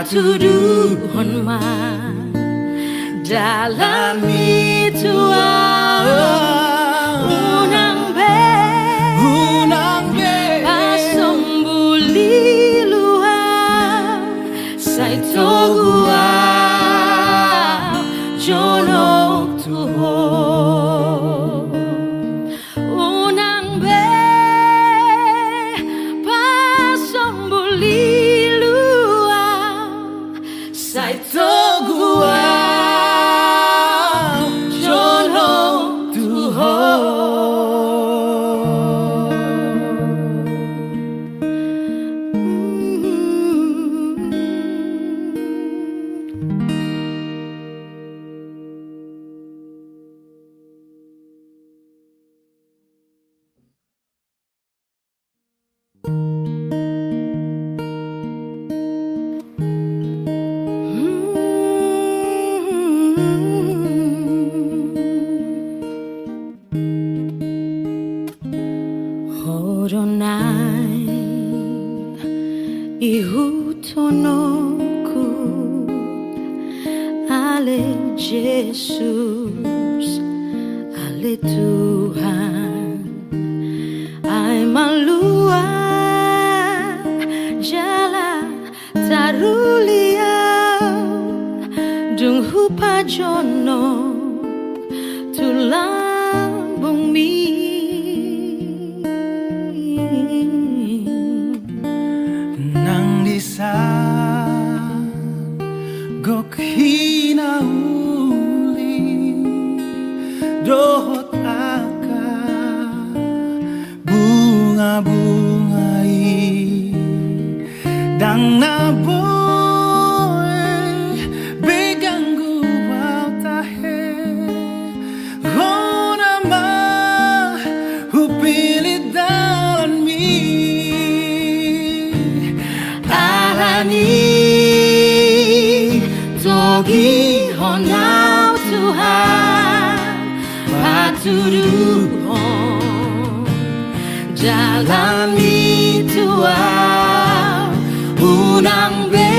patuduhon man dalam itu unang be pasembuli luar saito gua jono tuho unang be pasembuli luar saito gua jono tuho. Horonai ihutonoku ale Jesus ale Tuhan ai malua jala tarulia dung hupa jono tulang bumi nang disa gok hinauli dohot aka bunga-bungai dang naboy begang gua tahe hona ma hupili dalan mi alani togi honau Tuhan patuduhon jalan itu unang be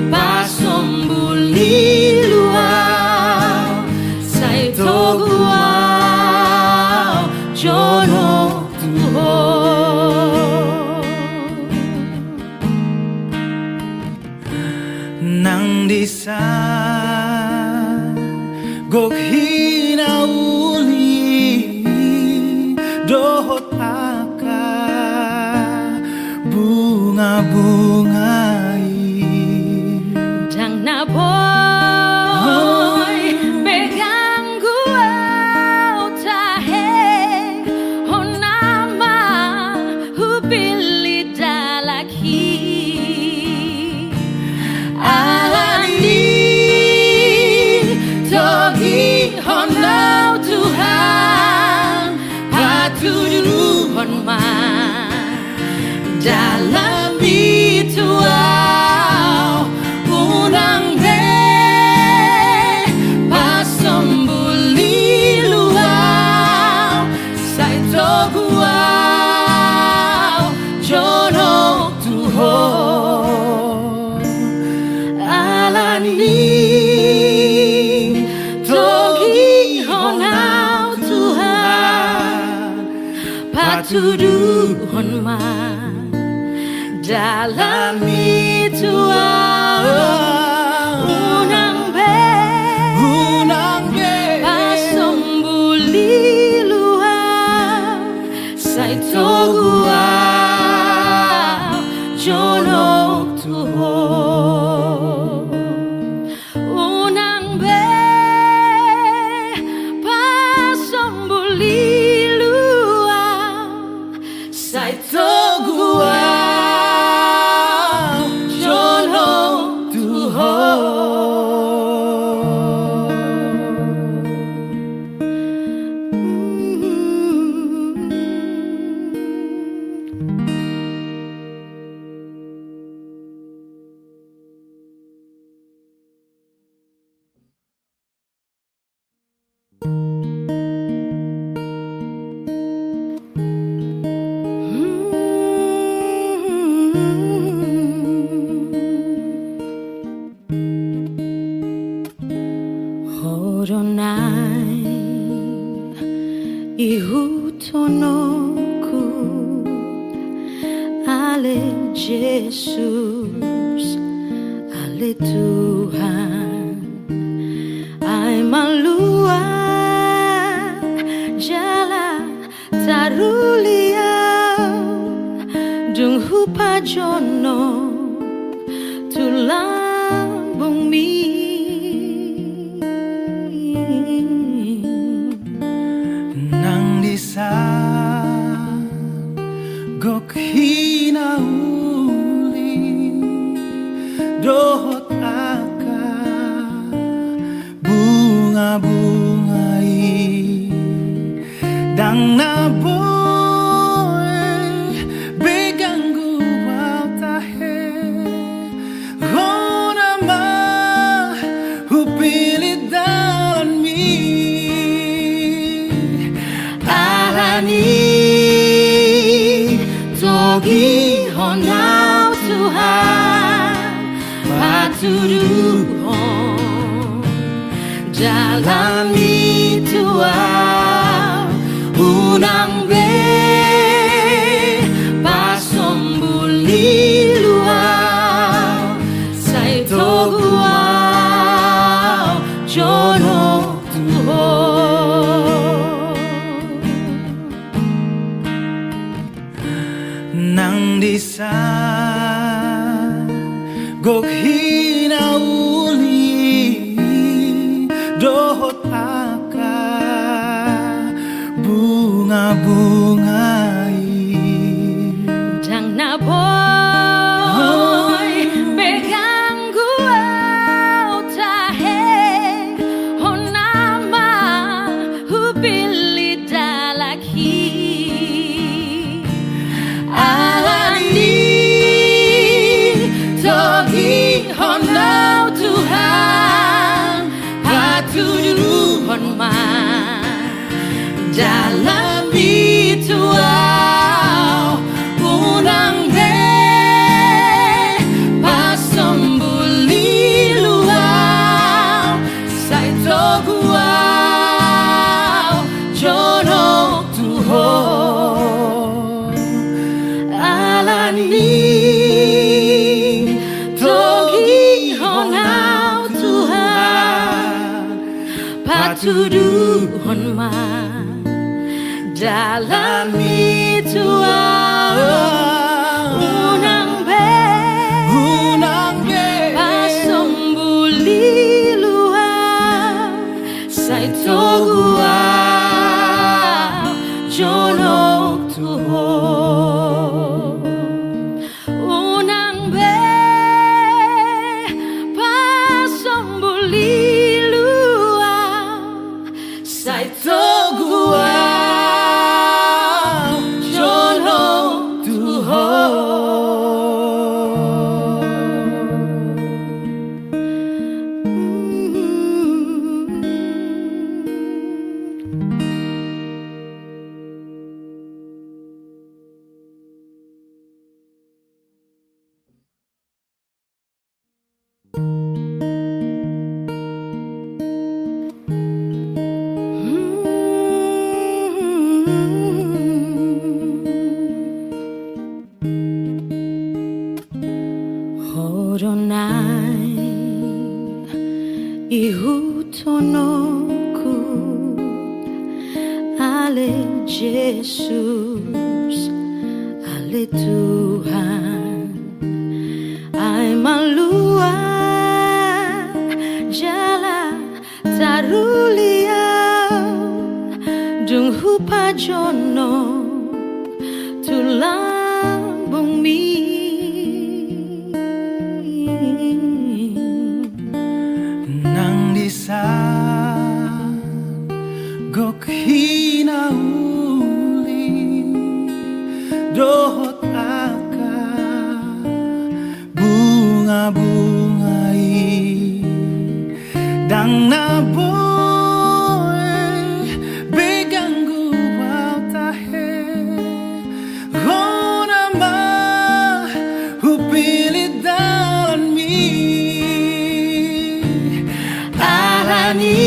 pasembuli luar saito gua jono tuho nang disa gok hinauli dohot aka bunga-bungai dang naboy begang gua tahe honama hupili dalaki alani togi honau Tuhan patuduhon man dalam itu unang be pasembuli luar saito gua jono tuho alani togi honau Tuhan patuduhon man dalam itu unang be pasembuli luar saito gua jono tuho unang be pasembuli luar saito gua jono ihutonoku ale Jesus, ale Tuhan, ay maluwag jalan taruliau dung hupajono tulang bumi nang disan gok hinauli dohot aka bunga-bungai dang naboy begang guwaw tahe honama hupilit dalan mi alani togi honau Tuhan patuduhon jalani tuau unang be pasombuli luau sai toguau jono tuhon nang disan gok hinauli dohot aka bunga-bungai Jang na boy begang guau tahe honama hupili dalaki alani togi honau Tuhan patuduhon man dalam bituau unang be pasombuli luau sai toguau jono tuhon alani togi honau Tuhan patuduhon man dalam bituau unang be pasombuli luau sai toguau jono tuhon unang be pasombuli luau sai toguau Horonai ihutonoku ale Jesus, ale Tuhan, ay maluwag jalan taruliau dung hupajono tulang bumi nang disan gok hinauli dohot aka bunga-bungai dang naboy begang guwaw tahe honama hupilit dalan mi alani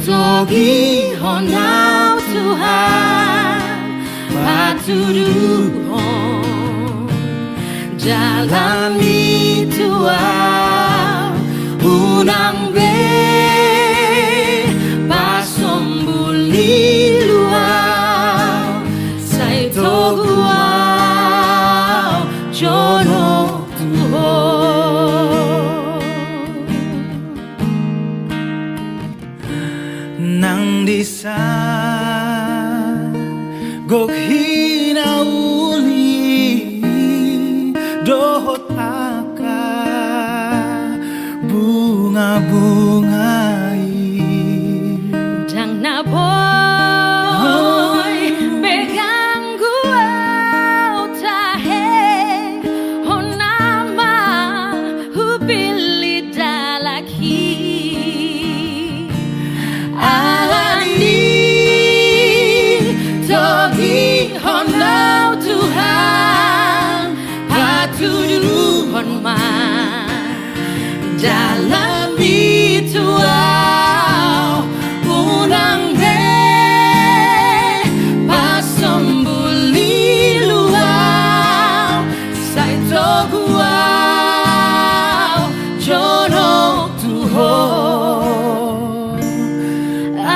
togi honau Tuhan patuduhon jalani Tuhan unang be pasombuli luau sai toguau jono Tuhan nang disa gok hinauli dohot aka bunga-bungai dang na boy pegang gua tahe honama hupili dalaki alani togi honau Tuhan patuduhon ma jalani Tuhan unang be pasombuli luau sai toguau jono Tuhan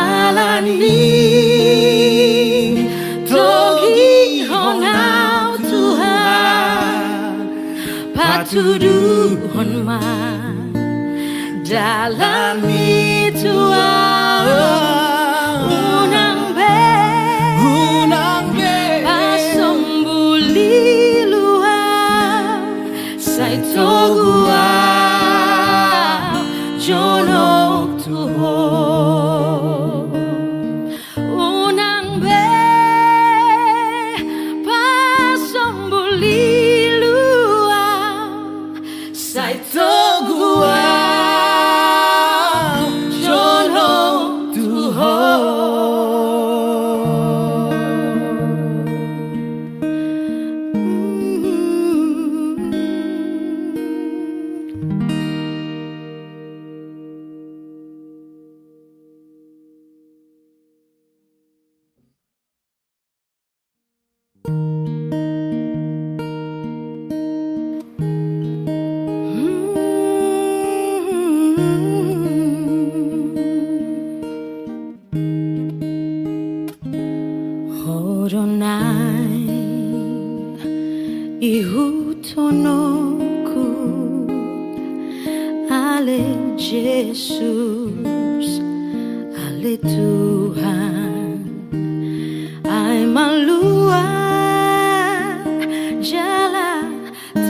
alani togi honau Tuhan patuduhon ma jalani Tuhan unang be pasombuli luau sai toguau jono Tuhan unang be pasombuli luau sai toguau Horonai ihutonoku ale Jesus ale Tuhan ai malua jala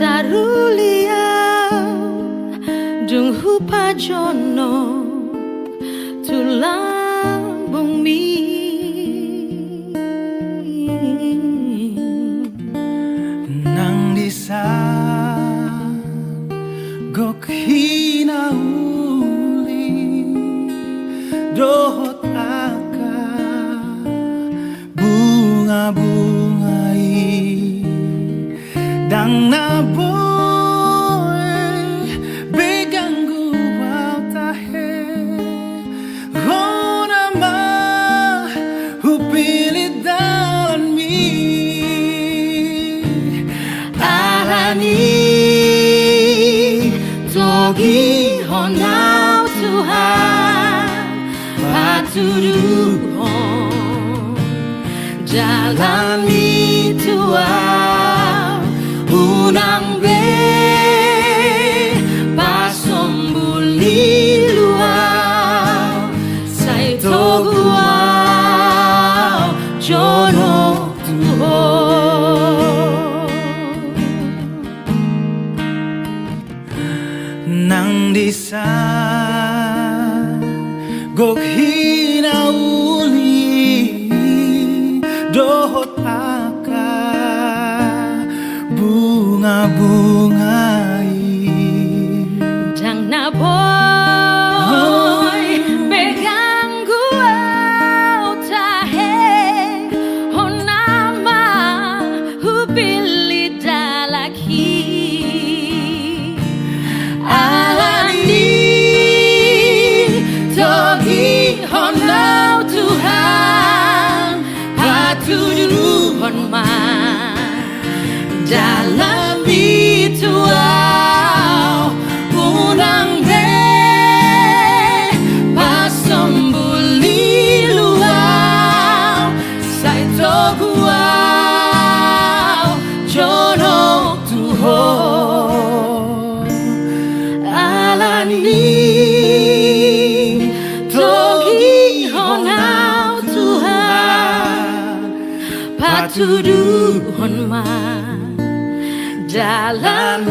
taruliau dung hupa jono tulang bumi nang disa gok hinauli dohot aka bunga-bungai dang na boy begang gua tahe hona ma hupili dalan mi alani togi honau Tuhan patuduhon jalani Tuhan unang be pasombuli luau sai toguau jono Tuhan nang disa gok hinauli dohot aka bunga-bungai dang na boy pegang gua tahe honama hupili dalaki alani togi honau Tuhan toguau jonok tuho alani togi honau Tuhan patuduhon ma dalam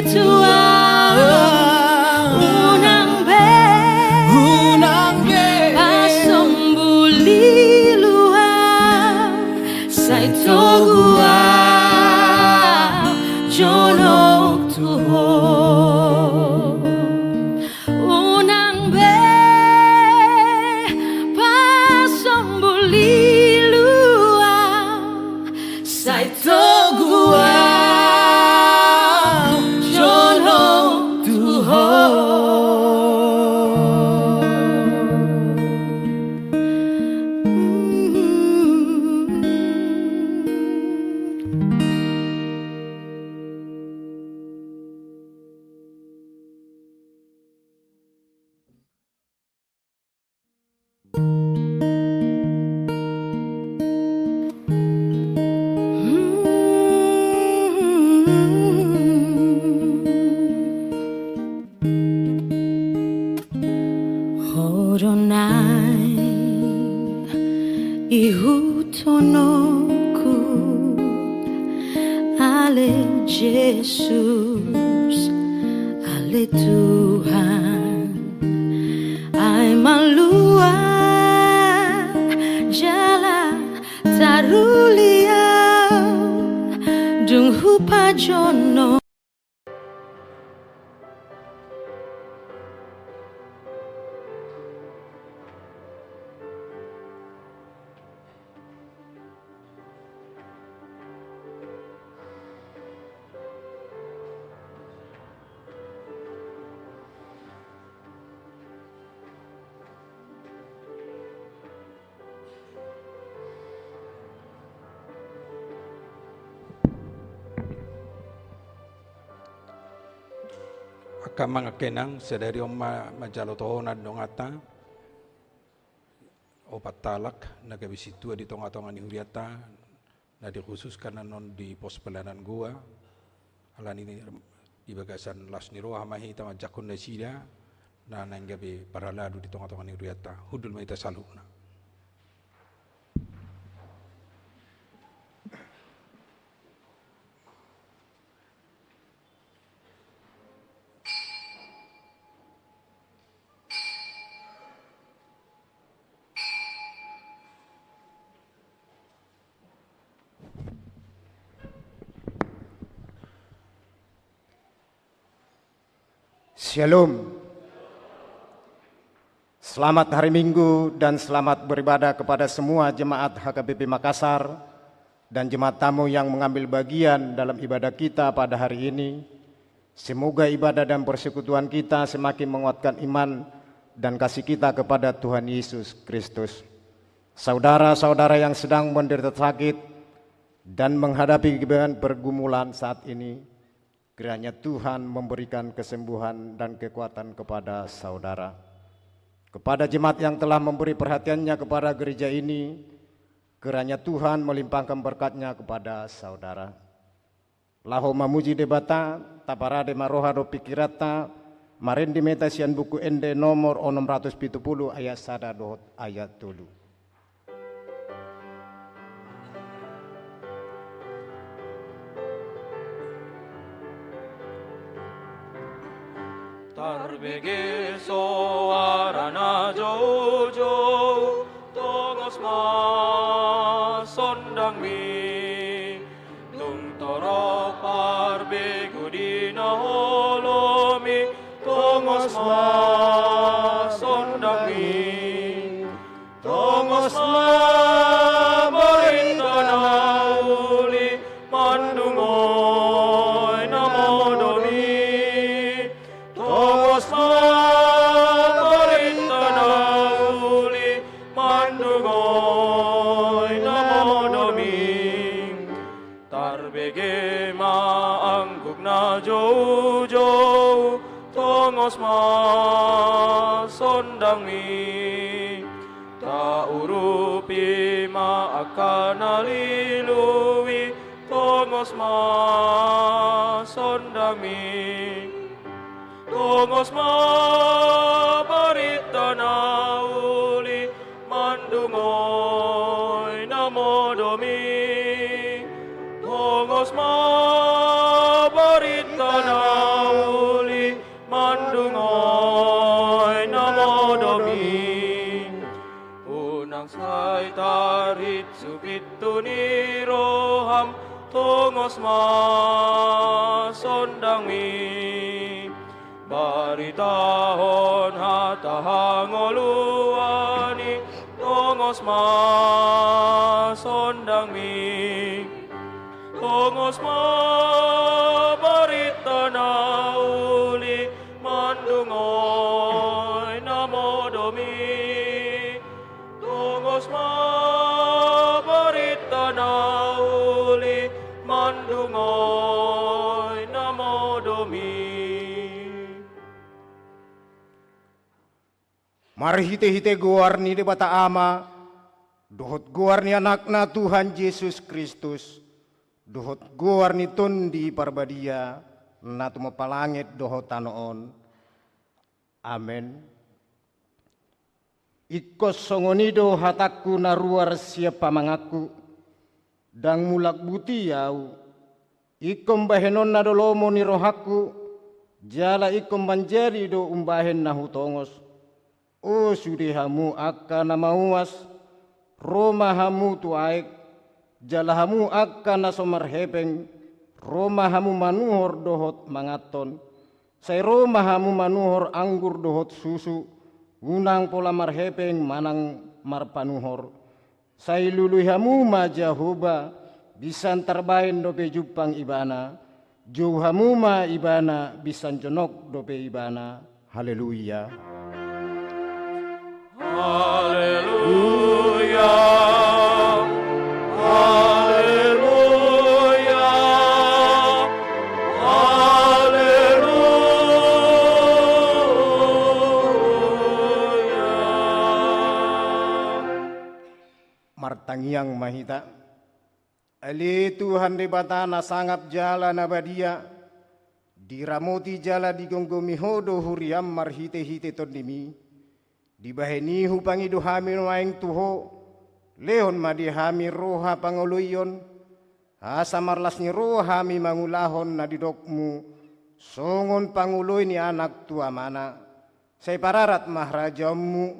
Tuhan unang be pasembuli luar sai togua jonok tuho unang be pasembuli luar sai togua ihutonoku ale Jesus ale Tuhan ai malua jala tarulia dung hupa jono. Kamang kenang sedari oma majalo tohona dongata opat talak na kabisitua di tonga-tonga ni huriata na dikhususkan non di pos pelayanan gua alan ini di bagasan las ni roha mahi tama jakun na sida na nanggabe paraladu di tonga-tonga ni huriata hudul maita saluna. Shalom. Selamat hari Minggu dan selamat beribadah kepada semua jemaat HKBP Makassar dan jemaat tamu yang mengambil bagian dalam ibadah kita pada hari ini. Semoga ibadah dan persekutuan kita semakin menguatkan iman dan kasih kita kepada Tuhan Yesus Kristus. Saudara-saudara yang sedang menderita sakit dan menghadapi pergumulan saat ini, kiranya Tuhan memberikan kesembuhan dan kekuatan kepada saudara. Kepada jemaat yang telah memberi perhatiannya kepada gereja ini, kiranya Tuhan melimpahkan berkat-Nya kepada saudara. Laho mamuji debata, taparade marohado pikirata, marendi metasian buku ende nomor 670 ayat 1 ayat 7. Tarbege soarana jojo tongos ma sondang mi tung toro parbe gudina holomi tongos ma sondang mi tongos ma borintana uli mandungoy namodomi jojo tongos ma sondang mi ta uru pima akan alilui tongos ma sondami tongos ma barita nauli mandungoy namodomi tongos ma barita nauli mandungoy namodomi unang say tarit subitu ni roham tongos ma sondangmi baritahon hatahangoluani tongos ma sondangmi tongos ma barita nauli mandungoy namodomi tongos ma barita nauli mandungoy namodomi. Mari hite-hite guarni di bata ama, dohot guarni anakna Tuhan Yesus Kristus, dohot guarni tundi parbadia, natu mapalangit dohot tanoon. Amen. Ikos songonido hataku naruar siapa mangaku, dang mulak butiau, ikom bahenon nadolomo ni rohaku, jala ikom banjeri do umbahen nahu tongos. O sudihamu akan namauas, romahamu tuaik, jalahamu akan nasomarhepeng, romahamu manuhor dohot mangaton, say romahamu manuhor anggur dohot susu, unang pola marhepeng manang marpanuhor, say luluhamu majahuba, bisan terbain dope jupang ibana, jauhamu ma ibana bisan jonok dope ibana. Haleluya. Haleluya, haleluya, haleluya. Martangiang mahita, ali Tuhan di batana sangap jala nabadia, diramoti jala digonggomi hodo huriam marhite-hite tondimi. Dibaheni hupangi duhami noaing tuho, leon madihami roha panguluyon, asa marlas ni roha mi mangulahon na didokmu, songon panguloy ni anak tua mana, say pararat mahrajamu,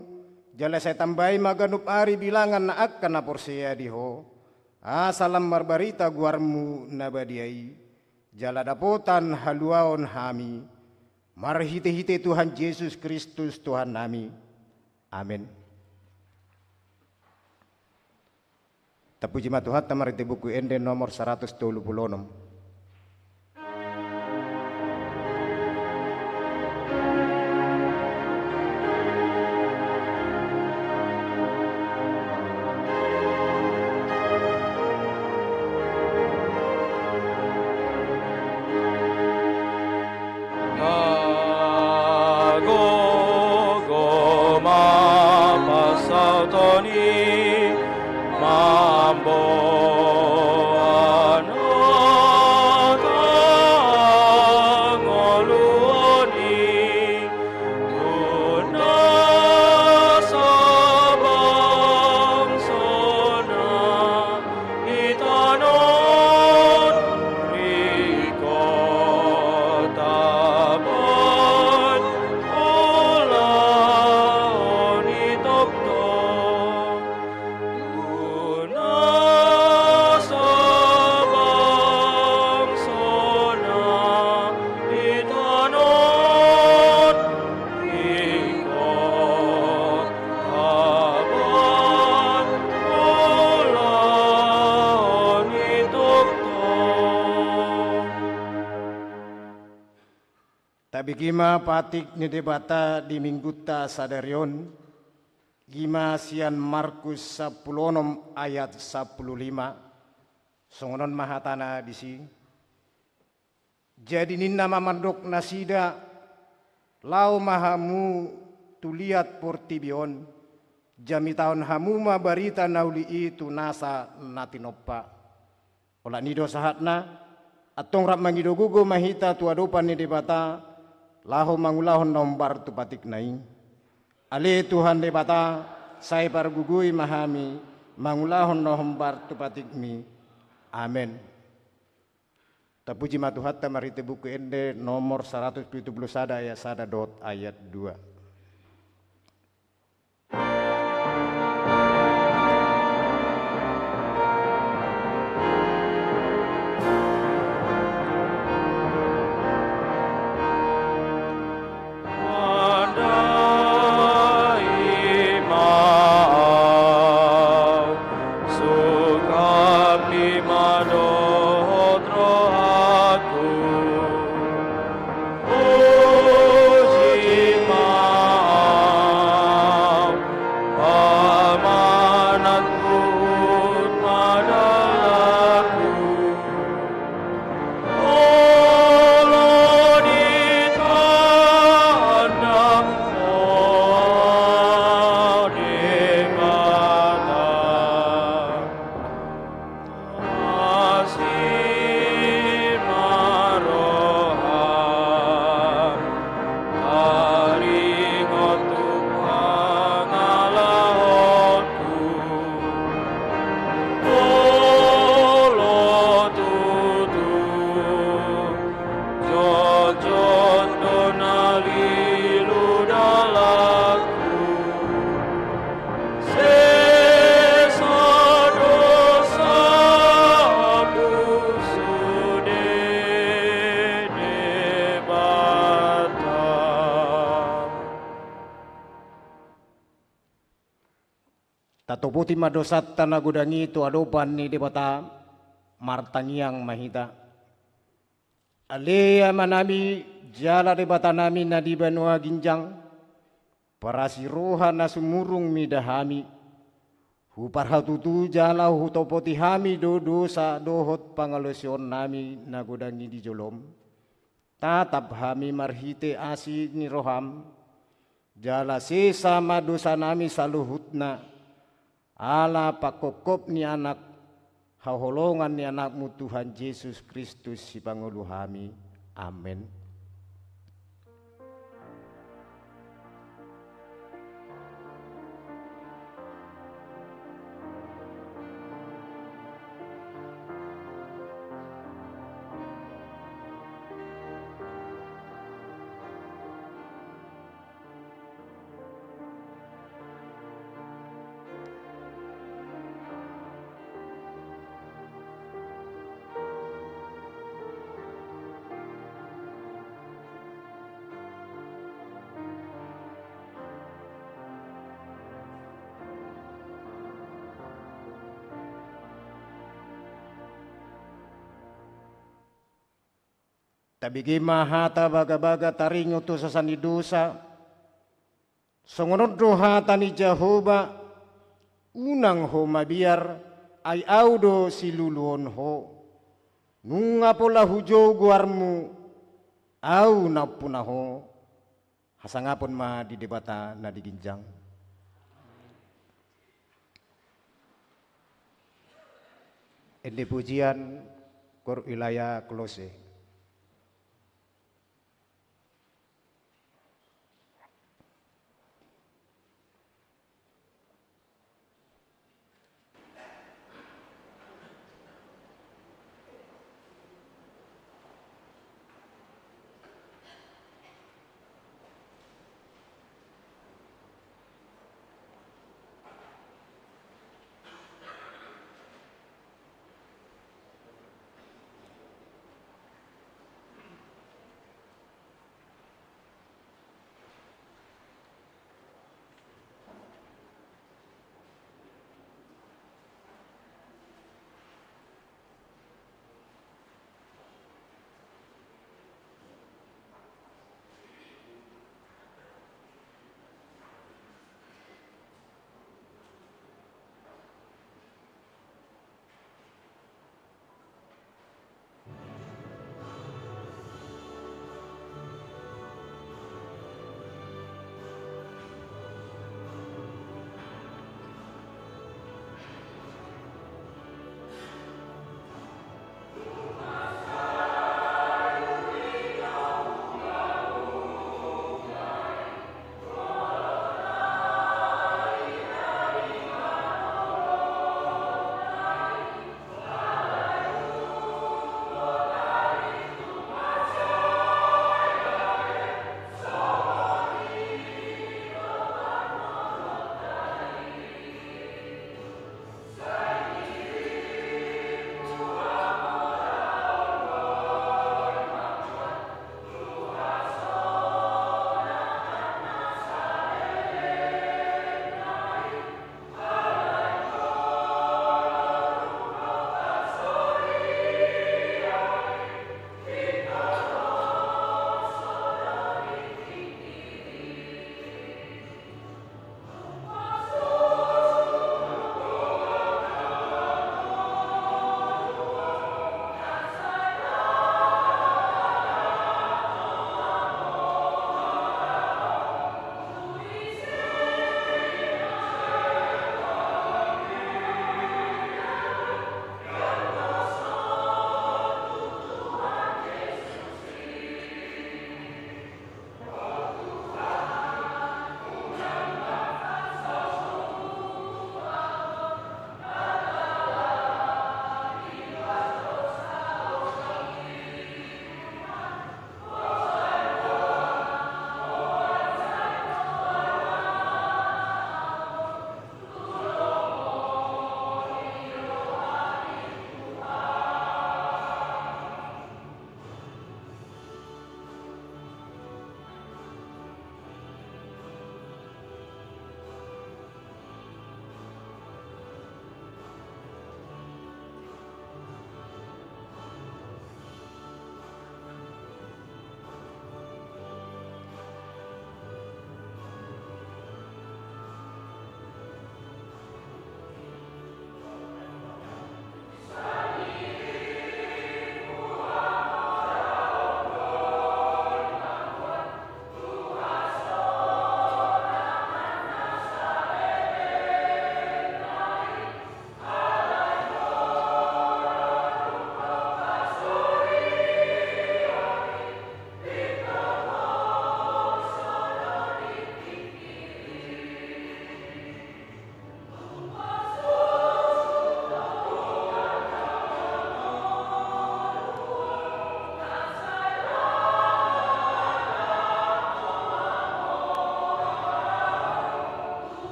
jala say tambay maganup ari bilangan na akan na porseya diho, asalam marbarita guarmu nabadiai, jala dapotan haluaon hami, marhite-hite Tuhan Yesus Kristus Tuhan nami. Amin. Tapuji Tuhan tamar di buku ende nomor 126. Tabi gima patik ni debata di mingguta sadarion, gima sian Markus 10 ayat 15, songonon mahatana disi. Jadi ninna mamandok nasida, lau mahamu tuliat portibion, Jami tahun hamuma barita nauli itu nasa natinoppa. Ola nido sahatna atong rap mangido gugo mahita tuadopan ni debata laho mangulahon nombar tu patik naing. Ale Tuhan debata saya pargugui mahami mangulahon nombar tu patik mi. Amin. Tapuji matuhatta marite buku ende nomor 171 ayat 1 ayat 2. Tatoputi madosat tanah gudangi tu adopan ni debata martangiang mahita. Alea manami jala debata nami nadi banua ginjang. Parasiroha nasumurung midahami. Huparhal tutu jala hutopoti hami dosa dohot pangalusion nami nagudangi di jolom. Tatap hami marhite asi ni roham. Jala sesa madosa nami saluhutna. Ala pakokop ni anak haholongan ni anakmu Tuhan Yesus Kristus si pangulu hami. Amin. Tabigi mahata baga-baga taringo tu sasani dosa. Songonod hata ni Jehovah unang ho mabiar ay audo siluluon ho. Nunga pola hujo guarmu au napuna ho. Hasangapon ma di debata na diginjang. Ende pujian kor wilayah Kolose.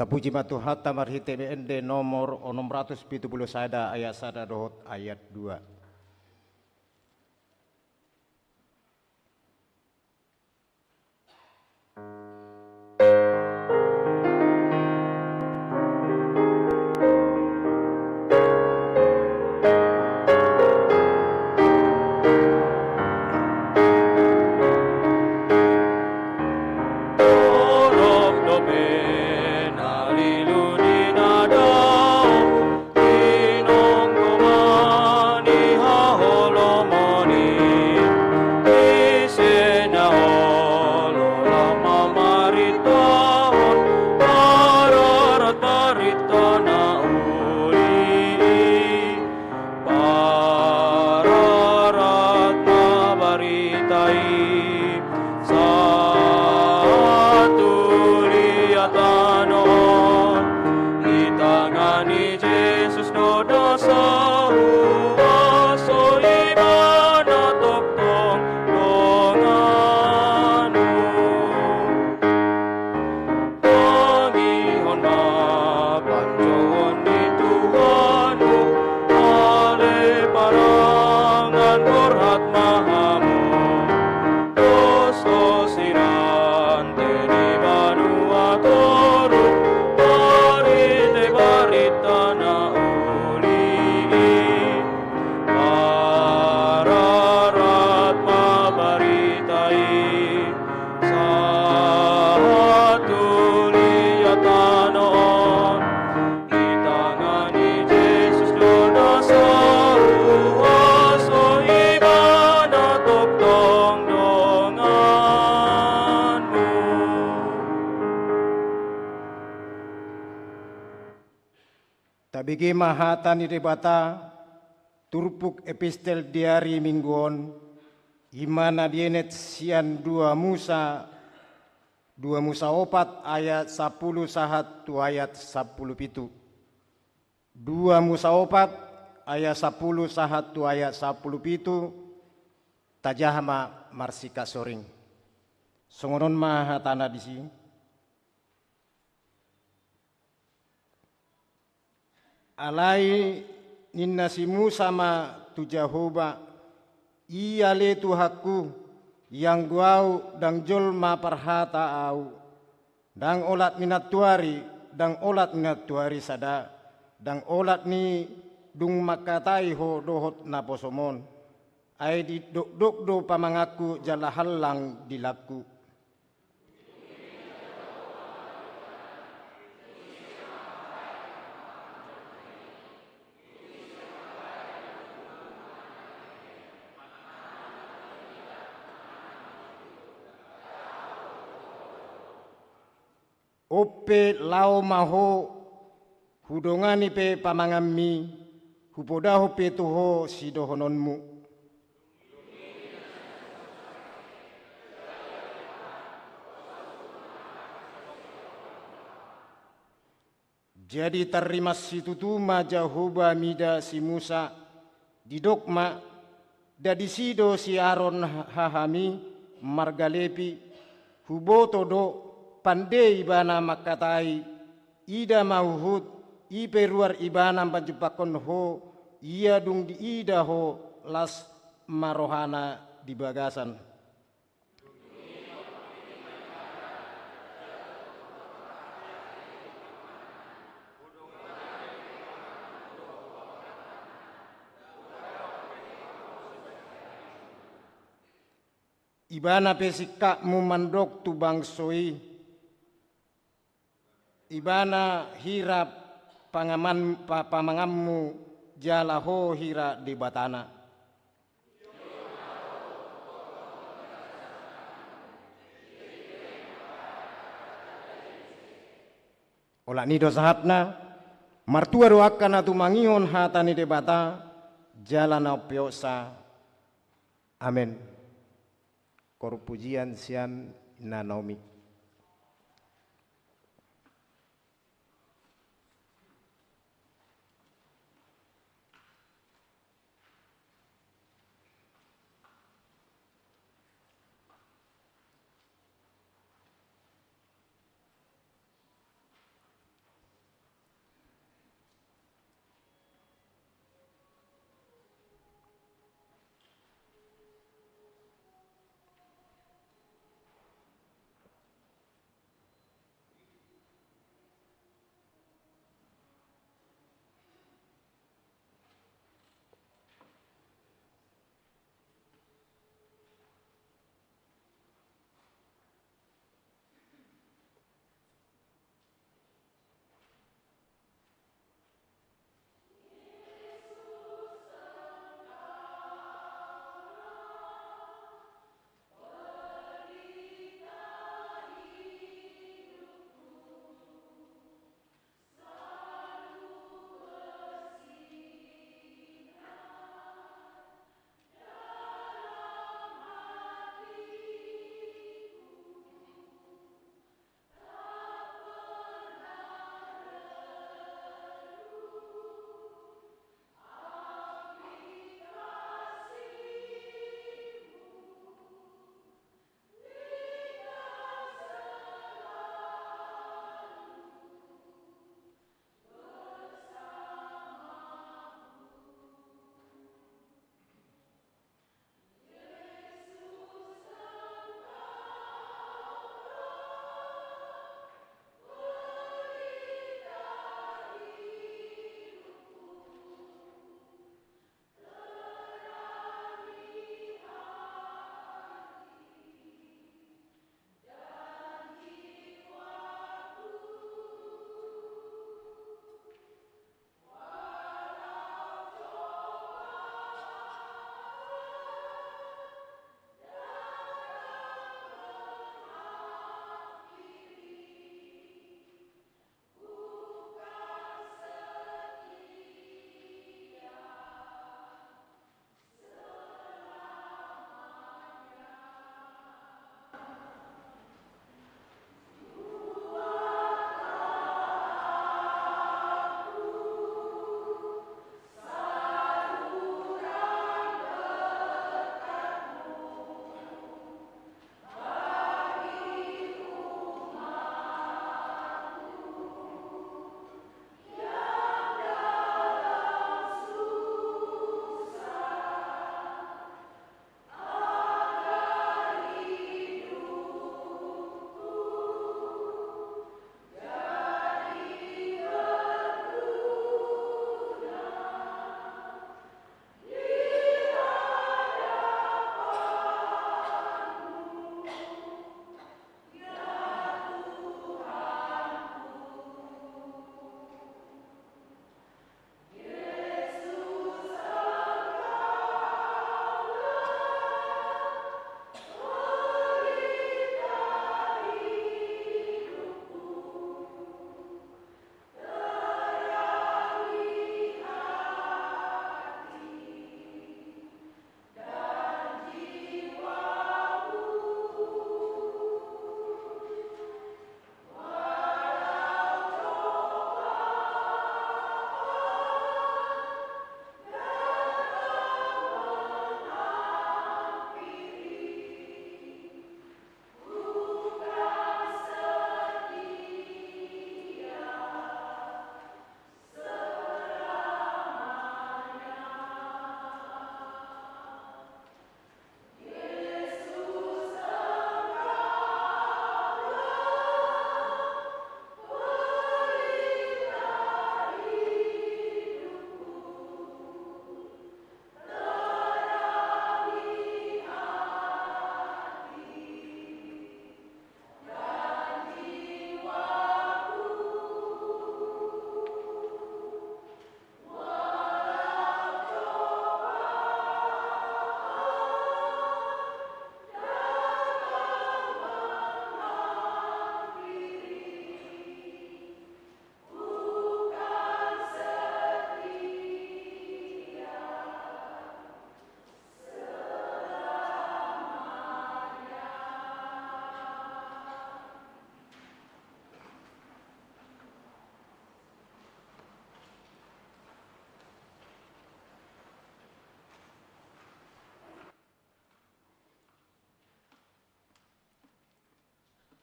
Tapuji matuhat tamar HTBND nomor 670 sada ayat sada dohot ayat 2. Orok dopen aliluni nadao Inong kumani haholomoni Isena holo lama mariton Pararat marita na uli Pararat mabaritai Saturiatanon Itangani Jesus no dosa Uwaso imana toktong donganu Pangihon mapanjohon ni Tuhanu Ale parangan murhat mahamu Tostos inante di Vanuatoru Parite barita na uli Pararat mabaritai Saturiatanon Itangani Jesus dosa Uwaso ibana toktong donganmu Tabigi mahatan idebata turpuk epistel diari mingguon imana dienet sian 2 Musa 4 ayat 10 sahat tu ayat 10 pitu 2 Musa 4 ayat 10 sahat tu ayat 10 pitu tajahama marsika soring songonon mahatana di sini. Alai ninna si Musa ma tu Jehovah ia le Tuhaku yang guau dang jol ma parhata au dang olat minat tuari dang olat minat tuari sada dang olat ni dung makatai ho dohot na posomon ai di dok do pamangaku jala halang dilaku. Ope lau maho hudongani pe pamangammi hupodaho pe tuho sidohononmu. Jadi terima situtuma Jehovah mida si Musa di dokma dadi sido si Aaron hahami margalepi huboto do pandai ibana makatai ida mauhud ipe ruar ibana panjupakon ho ia dung di ida ho las marohana di bagasan. Ibana pesika mumandok tu bangsoi ibana hirap pamangammu jalaho hira di batana. Ola nido sahatna martua doakan atu mangihon hatani de bata jalana piosa. Amin. Kor pujian sian nanomi.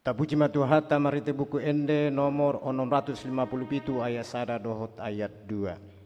Tabuji matuhata marite buku ende nomor 657 ayat sada dohot ayat 2.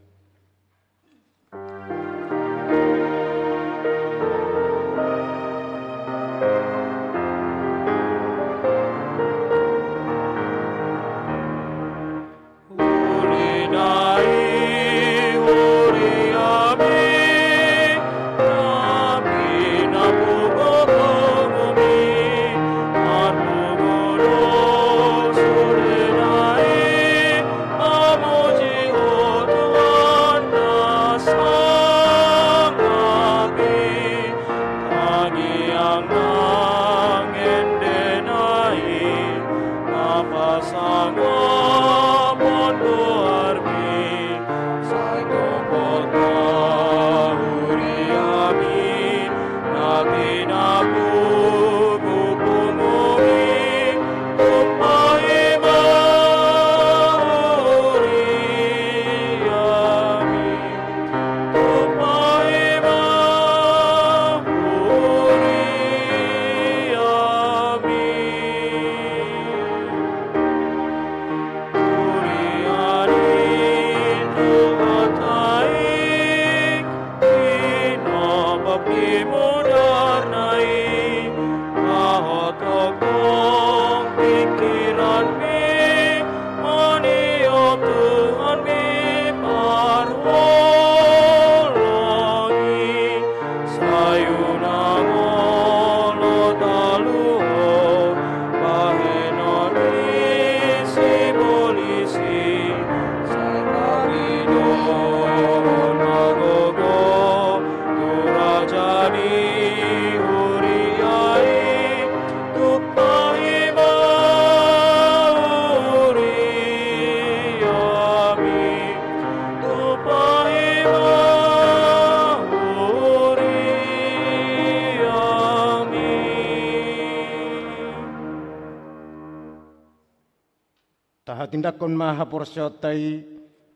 Tindakon maha porsyotai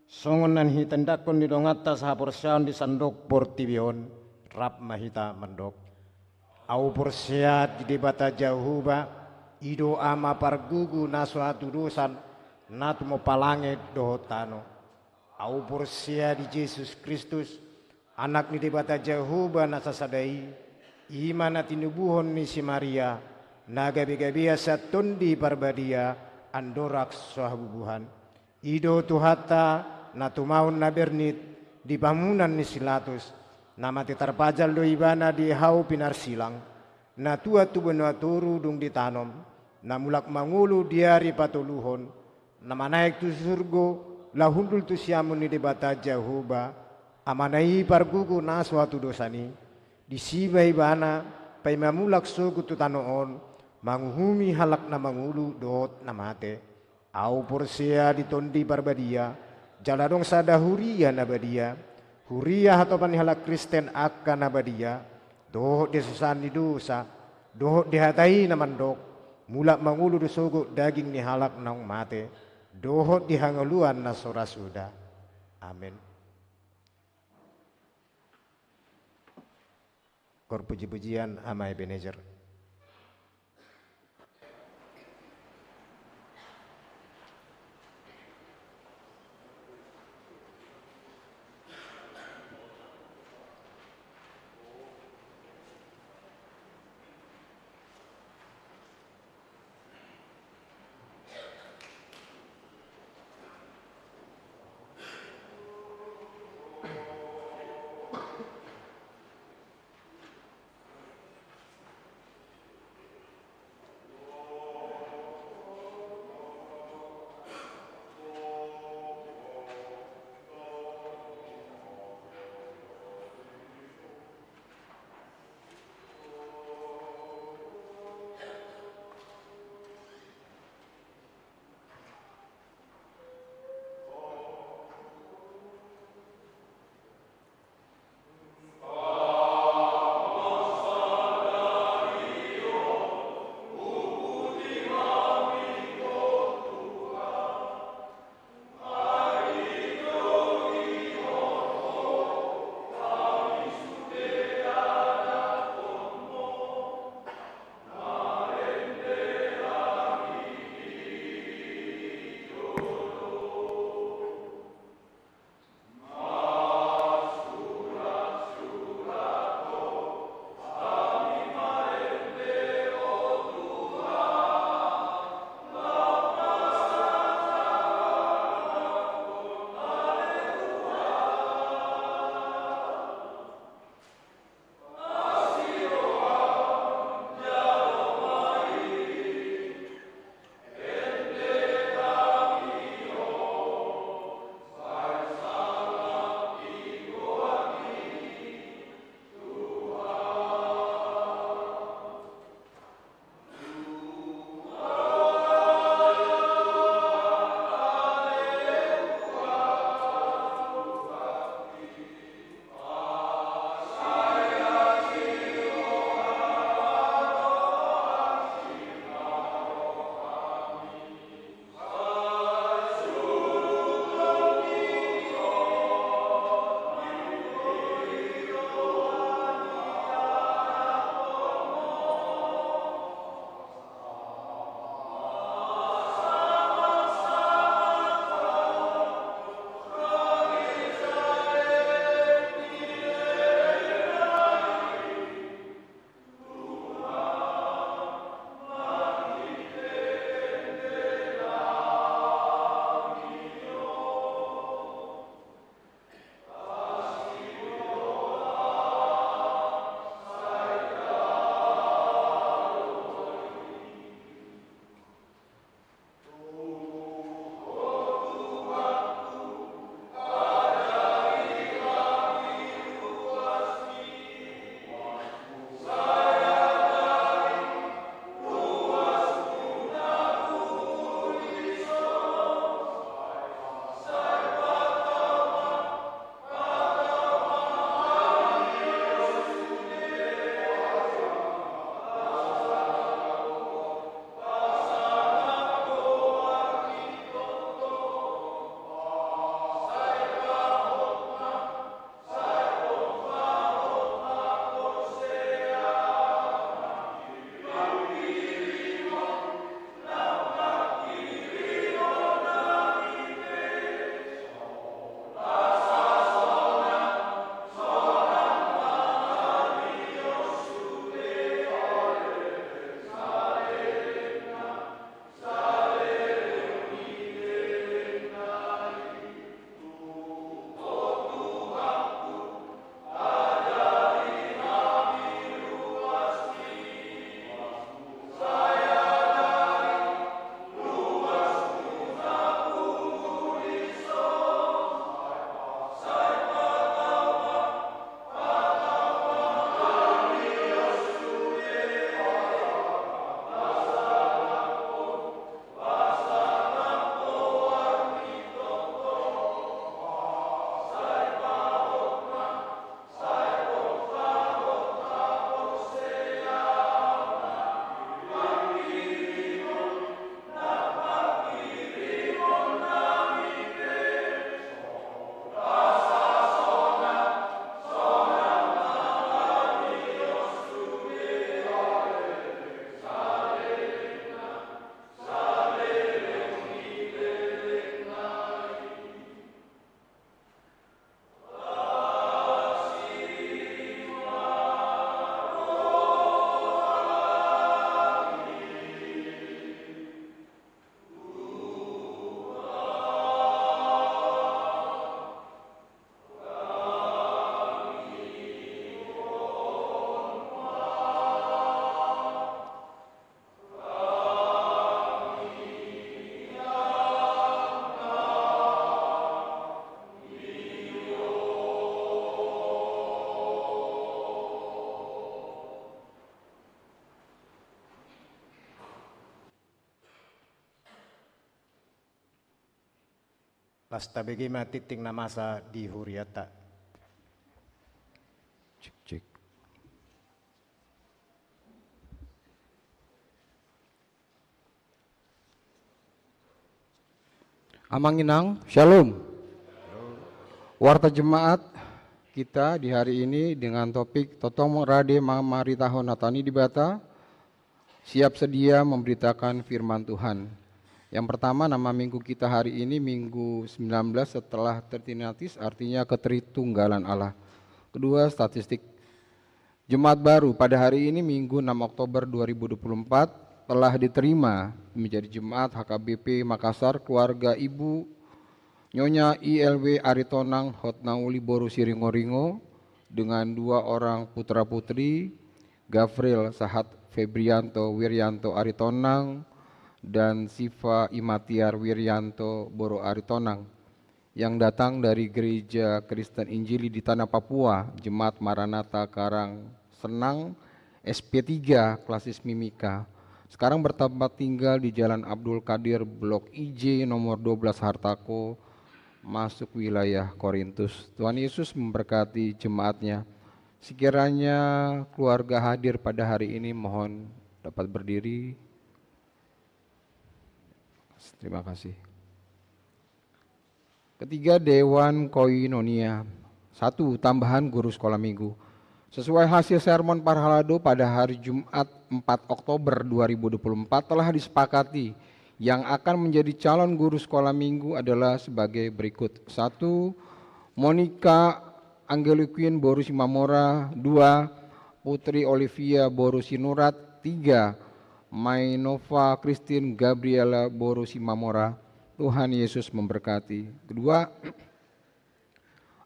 songonan hi tindakon di dongata saha porsyan di sandok portibion rap mahita mendok au porsyat di bata jahuba ido ama pargugu nasuatu dosan natu mo palange dohotano au porsya di Yesus Kristus anak ni bata jahuba nasasadai imana tinubuhon ni si Maria nagabi-gabia satundi parbadia andorak sahabubuhan ido tuhata natumaun nabernit di bangunan ni silatus nama terpajal do ibana di hau pinar silang na tua tu benua turu dung ditanom na mulak mangulu diari patuluhon nama naik tu surgo lahundul tu siamun ni debata jahuba amanai pargugu na suatu dosani di siba ibana pai mamulak suku tu tanoon manguhumi halak na mangulu dot na mate au porsia ditondi barbadia jaladong sada huria na badia huria hatopan halak Kristen akan na badia doh desusan di dosa doh dihatai na mandok mulak mangulu dosogo daging ni halak nang mate doh dihangaluan na sorasuda amin. Kor puji-pujian amai Ebenezer. Lasta begima titing namasa di Huriata. Cek. Amanginang, Shalom. Warta jemaat kita di hari ini dengan topik Totong Rade Mamari Tahun Natani di Bata, siap sedia memberitakan firman Tuhan. Yang pertama, nama minggu kita hari ini Minggu 19 setelah Tritinatis, artinya Ketritunggalan Allah. Kedua, statistik jemaat baru pada hari ini Minggu 6 Oktober 2024 telah diterima menjadi jemaat HKBP Makassar keluarga Ibu Nyonya ILW Aritonang Hotnauli Boru Siringo-Ringo dengan 2 orang putra-putri, Gavril Sahat Febrianto Wiryanto Aritonang dan Siva Imatiar Wiryanto Boru Aritonang yang datang dari Gereja Kristen Injili di Tanah Papua, Jemaat Maranatha Karang Senang SP3 Klasis Mimika. Sekarang bertempat tinggal di Jalan Abdul Qadir Blok IJ nomor 12 Hartako, masuk wilayah Korintus. Tuhan Yesus memberkati jemaatnya. Sekiranya keluarga hadir pada hari ini, mohon dapat berdiri. Terima kasih. Ketiga, Dewan Koinonia. 1. Tambahan guru sekolah minggu. Sesuai hasil sermon Parhalado pada hari Jumat 4 Oktober 2024 telah disepakati yang akan menjadi calon guru sekolah minggu adalah sebagai berikut. 1. Monica Angeliquin Boru Simamora. 2. Putri Olivia Boru Sinurat. 3. Mainova Christine Gabriela Boru Simamora. Tuhan Yesus memberkati. Kedua,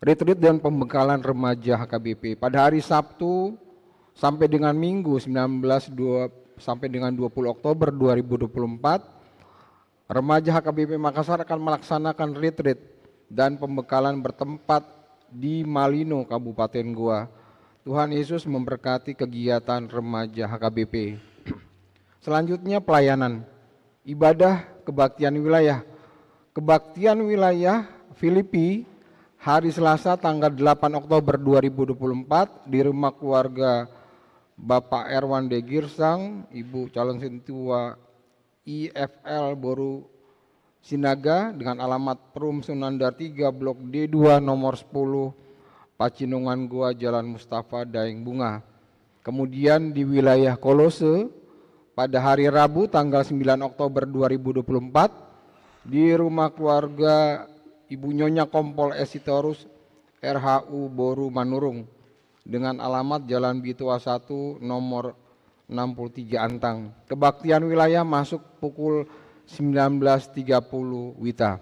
retreat dan pembekalan remaja HKBP pada hari Sabtu sampai dengan Minggu sampai dengan 20 Oktober 2024. Remaja HKBP Makassar akan melaksanakan retreat dan pembekalan bertempat di Malino, Kabupaten Goa. Tuhan Yesus memberkati kegiatan remaja HKBP. Selanjutnya pelayanan, ibadah kebaktian wilayah. Kebaktian wilayah Filipi hari Selasa tanggal 8 Oktober 2024 di rumah keluarga Bapak Erwan De Girsang, Ibu calon sintua IFL Boru Sinaga dengan alamat Perum Sunandar 3 Blok D2 nomor 10 Pacinungan Goa Jalan Mustafa Daeng Bunga. Kemudian di wilayah Kolose pada hari Rabu tanggal 9 Oktober 2024 di rumah keluarga Ibu Nyonya Kompol Esitorus RHU Boru Manurung dengan alamat Jalan Bitua 1 nomor 63 Antang. Kebaktian wilayah masuk pukul 19.30 WITA.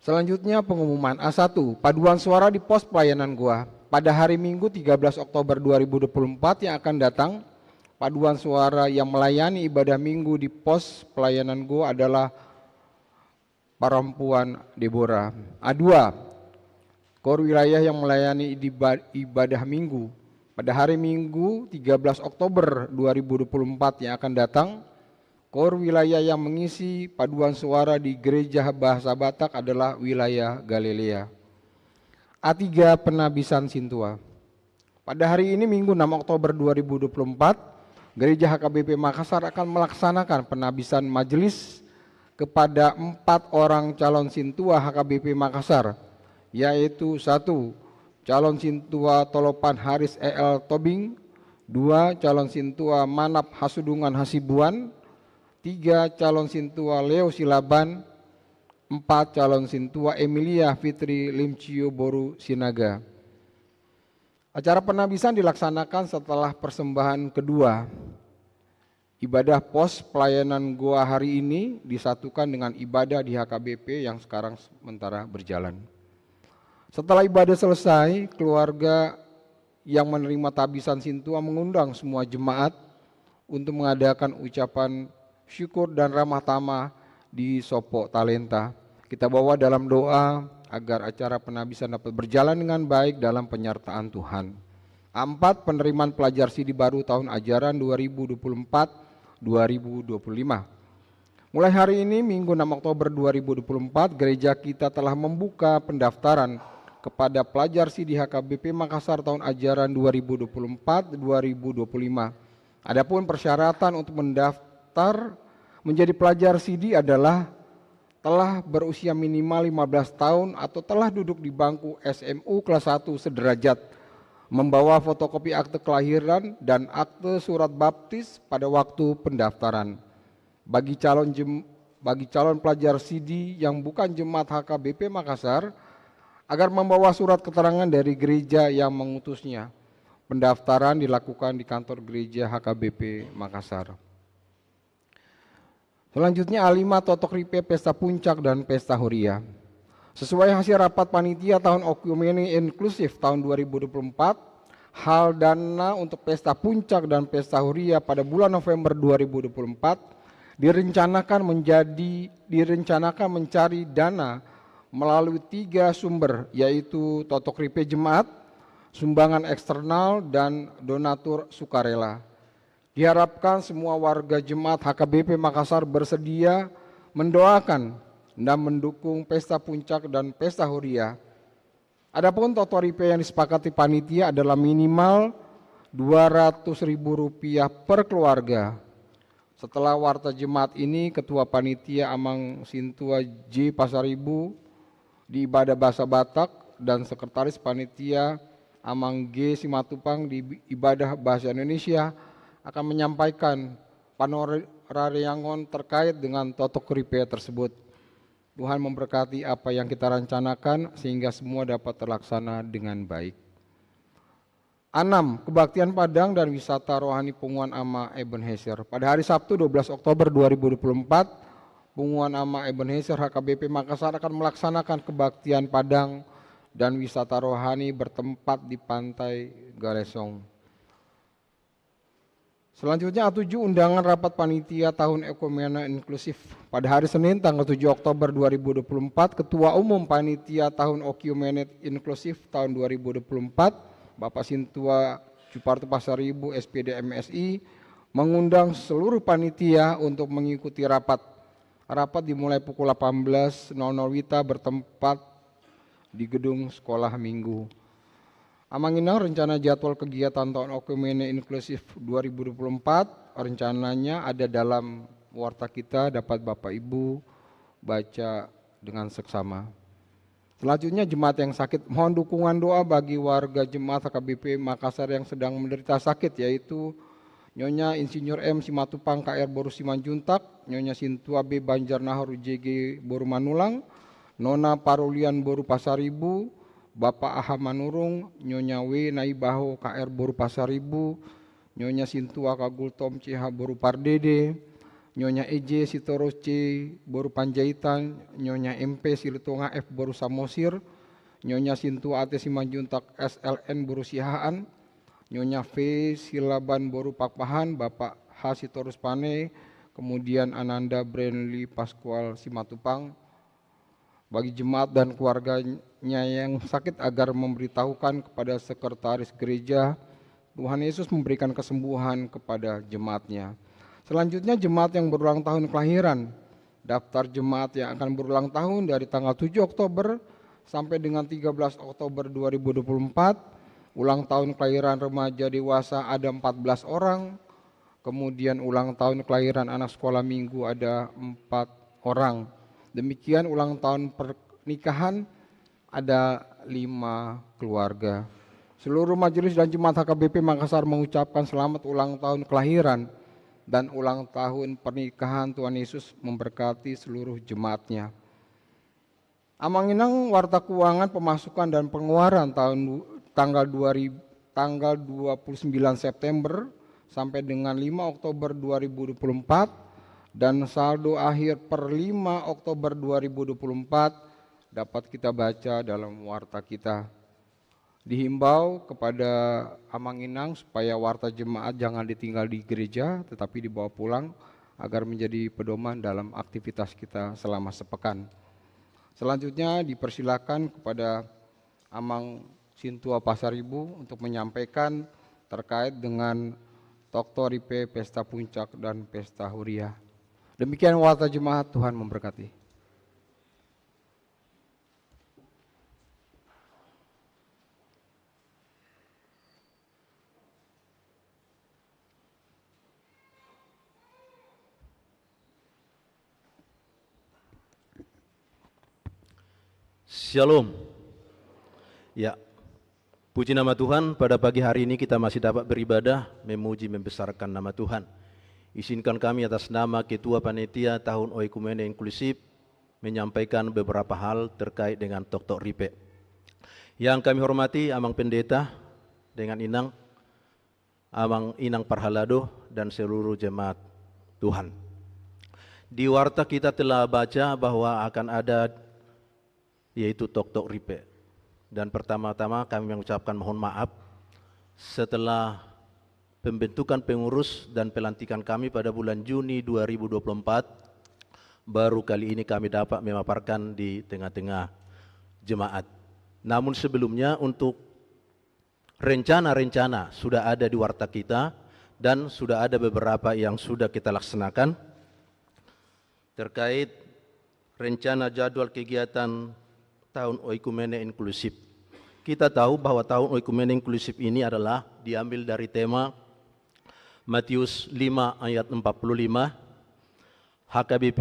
Selanjutnya pengumuman A1, paduan suara di pos pelayanan Goa. Pada hari Minggu 13 Oktober 2024 yang akan datang, paduan suara yang melayani ibadah minggu di pos pelayanan Goa adalah Perempuan Deborah. A2, kor wilayah yang melayani ibadah minggu pada hari Minggu 13 Oktober 2024 yang akan datang, kor wilayah yang mengisi paduan suara di Gereja Bahasa Batak adalah wilayah Galilea. A3, penabisan Sintua. Pada hari ini Minggu 6 Oktober 2024, Gereja HKBP Makassar akan melaksanakan penabisan majelis kepada 4 orang calon Sintua HKBP Makassar, yaitu 1. Calon Sintua Tolopan Haris EL Tobing. 2. Calon Sintua Manap Hasudungan Hasibuan. 3. Calon Sintua Leo Silaban. 4. Calon Sintua Emilia Fitri Limcio Boru Sinaga. Acara penabisan dilaksanakan setelah persembahan kedua. Ibadah pos pelayanan Goa hari ini disatukan dengan ibadah di HKBP yang sekarang sementara berjalan. Setelah ibadah selesai, keluarga yang menerima tabisan Sintua mengundang semua jemaat untuk mengadakan ucapan syukur dan ramah tamah di Sopo Talenta. Kita bawa dalam doa agar acara penabisan dapat berjalan dengan baik dalam penyertaan Tuhan. 4. Penerimaan pelajar sidi baru tahun ajaran 2024-2025. Mulai hari ini Minggu 6 Oktober 2024 gereja kita telah membuka pendaftaran kepada pelajar SIDI HKBP Makassar tahun ajaran 2024-2025. Adapun persyaratan untuk mendaftar menjadi pelajar SIDI adalah telah berusia minimal 15 tahun atau telah duduk di bangku SMU kelas 1 sederajat, membawa fotokopi akte kelahiran dan akte surat baptis pada waktu pendaftaran. Bagi calon pelajar SIDI yang bukan jemaat HKBP Makassar, agar membawa surat keterangan dari gereja yang mengutusnya. Pendaftaran dilakukan di kantor gereja HKBP Makassar. Selanjutnya A5 Totok Ripe Pesta Puncak dan Pesta Huria. Sesuai hasil rapat panitia tahun Okumene Inklusif tahun 2024, hal dana untuk Pesta Puncak dan Pesta Huria pada bulan November 2024 direncanakan mencari dana melalui 3 sumber, yaitu Totok Ripe Jemaat, sumbangan eksternal, dan donatur sukarela. Diharapkan semua warga jemaat HKBP Makassar bersedia mendoakan dan mendukung Pesta Puncak dan Pesta Huria. Adapun Totok Ripe yang disepakati panitia adalah minimal Rp200.000 per keluarga. Setelah warta jemaat ini, Ketua Panitia Amang Sintua J Pasaribu di ibadah bahasa Batak dan Sekretaris Panitia Amang G Simatupang di ibadah bahasa Indonesia akan menyampaikan panorariangon terkait dengan Totok Ripe tersebut. Tuhan memberkati apa yang kita rencanakan sehingga semua dapat terlaksana dengan baik. 6. Kebaktian Padang dan Wisata Rohani Punguan Ama Ebenezer. Pada hari Sabtu 12 Oktober 2024, Punguan Ama Ebenezer HKBP Makassar akan melaksanakan kebaktian Padang dan wisata rohani bertempat di Pantai Galesong. Selanjutnya A7 Undangan Rapat Panitia Tahun Ekumene Inklusif. Pada hari Senin tanggal 7 Oktober 2024, Ketua Umum Panitia Tahun Ekumene Inklusif tahun 2024, Bapak Sintua Cuparto Pasaribu SPD MSI, mengundang seluruh panitia untuk mengikuti rapat. Rapat dimulai pukul 18.00 WITA bertempat di gedung sekolah minggu. Amanginang rencana jadwal kegiatan tahun Ekumene Inklusif 2024 rencananya ada dalam warta kita, dapat Bapak Ibu baca dengan seksama. Selanjutnya jemaat yang sakit, mohon dukungan doa bagi warga jemaat HKBP Makassar yang sedang menderita sakit, yaitu Nyonya Insinyur M Simatupang KR Boru Simanjuntak, Nyonya Sintua B Banjarnahar JG Boru Manulang, Nona Parulian Boru Pasaribu, Bapak Aha Manurung, Nyonya W Naibaho KR Boru Pasaribu, Nyonya Sintua Kagul Tom CH Boru Pardede, Nyonya EJ Sitoro C Boru Panjaitan, Nyonya MP Silitonga F Boru Samosir, Nyonya Sintua AT Simanjuntak SLN Boru Sihaan, Nyonya V Silaban Boru Pakpahan, Bapak H Sitorus Pane, kemudian Ananda Brandly Pascual Simatupang. Bagi jemaat dan keluarganya yang sakit agar memberitahukan kepada sekretaris gereja, Tuhan Yesus memberikan kesembuhan kepada jemaatnya. Selanjutnya jemaat yang berulang tahun kelahiran. Daftar jemaat yang akan berulang tahun dari tanggal 7 Oktober sampai dengan 13 Oktober 2024. Ulang tahun kelahiran remaja dewasa ada 14 orang. Kemudian ulang tahun kelahiran anak sekolah minggu ada 4 orang. Demikian ulang tahun pernikahan ada 5 keluarga. Seluruh majelis dan jemaat HKBP Makassar mengucapkan selamat ulang tahun kelahiran dan ulang tahun pernikahan. Tuhan Yesus memberkati seluruh jemaatnya. Amanginang Warta Keuangan Pemasukan dan Pengeluaran tanggal 29 September sampai dengan 5 Oktober 2024 dan saldo akhir per 5 Oktober 2024 dapat kita baca dalam warta kita. Dihimbau kepada Amanginang supaya warta jemaat jangan ditinggal di gereja tetapi dibawa pulang agar menjadi pedoman dalam aktivitas kita selama sepekan. Selanjutnya dipersilakan kepada Amang Sintua Pasaribu untuk menyampaikan terkait dengan Totok Ripe Pesta Puncak dan Pesta Huria. Demikian warta jemaat, Tuhan memberkati. Shalom. Ya, puji nama Tuhan, pada pagi hari ini kita masih dapat beribadah, memuji, membesarkan nama Tuhan. Izinkan kami atas nama Ketua Panitia Tahun Oikumene Inklusif menyampaikan beberapa hal terkait dengan Tok Ripe. Yang kami hormati Amang Pendeta dengan Amang Inang Parhalado dan seluruh jemaat Tuhan. Di warta kita telah baca bahwa akan ada yaitu Tok Ripe. Dan pertama-tama kami mengucapkan mohon maaf setelah pembentukan pengurus dan pelantikan kami pada bulan Juni 2024, baru kali ini kami dapat memaparkan di tengah-tengah jemaat. Namun sebelumnya untuk rencana-rencana sudah ada di warta kita dan sudah ada beberapa yang sudah kita laksanakan terkait rencana jadwal kegiatan Tahun Oikumene Inklusif. Kita tahu bahwa Tahun Oikumene Inklusif ini adalah diambil dari tema Matius 5 ayat 45, HKBP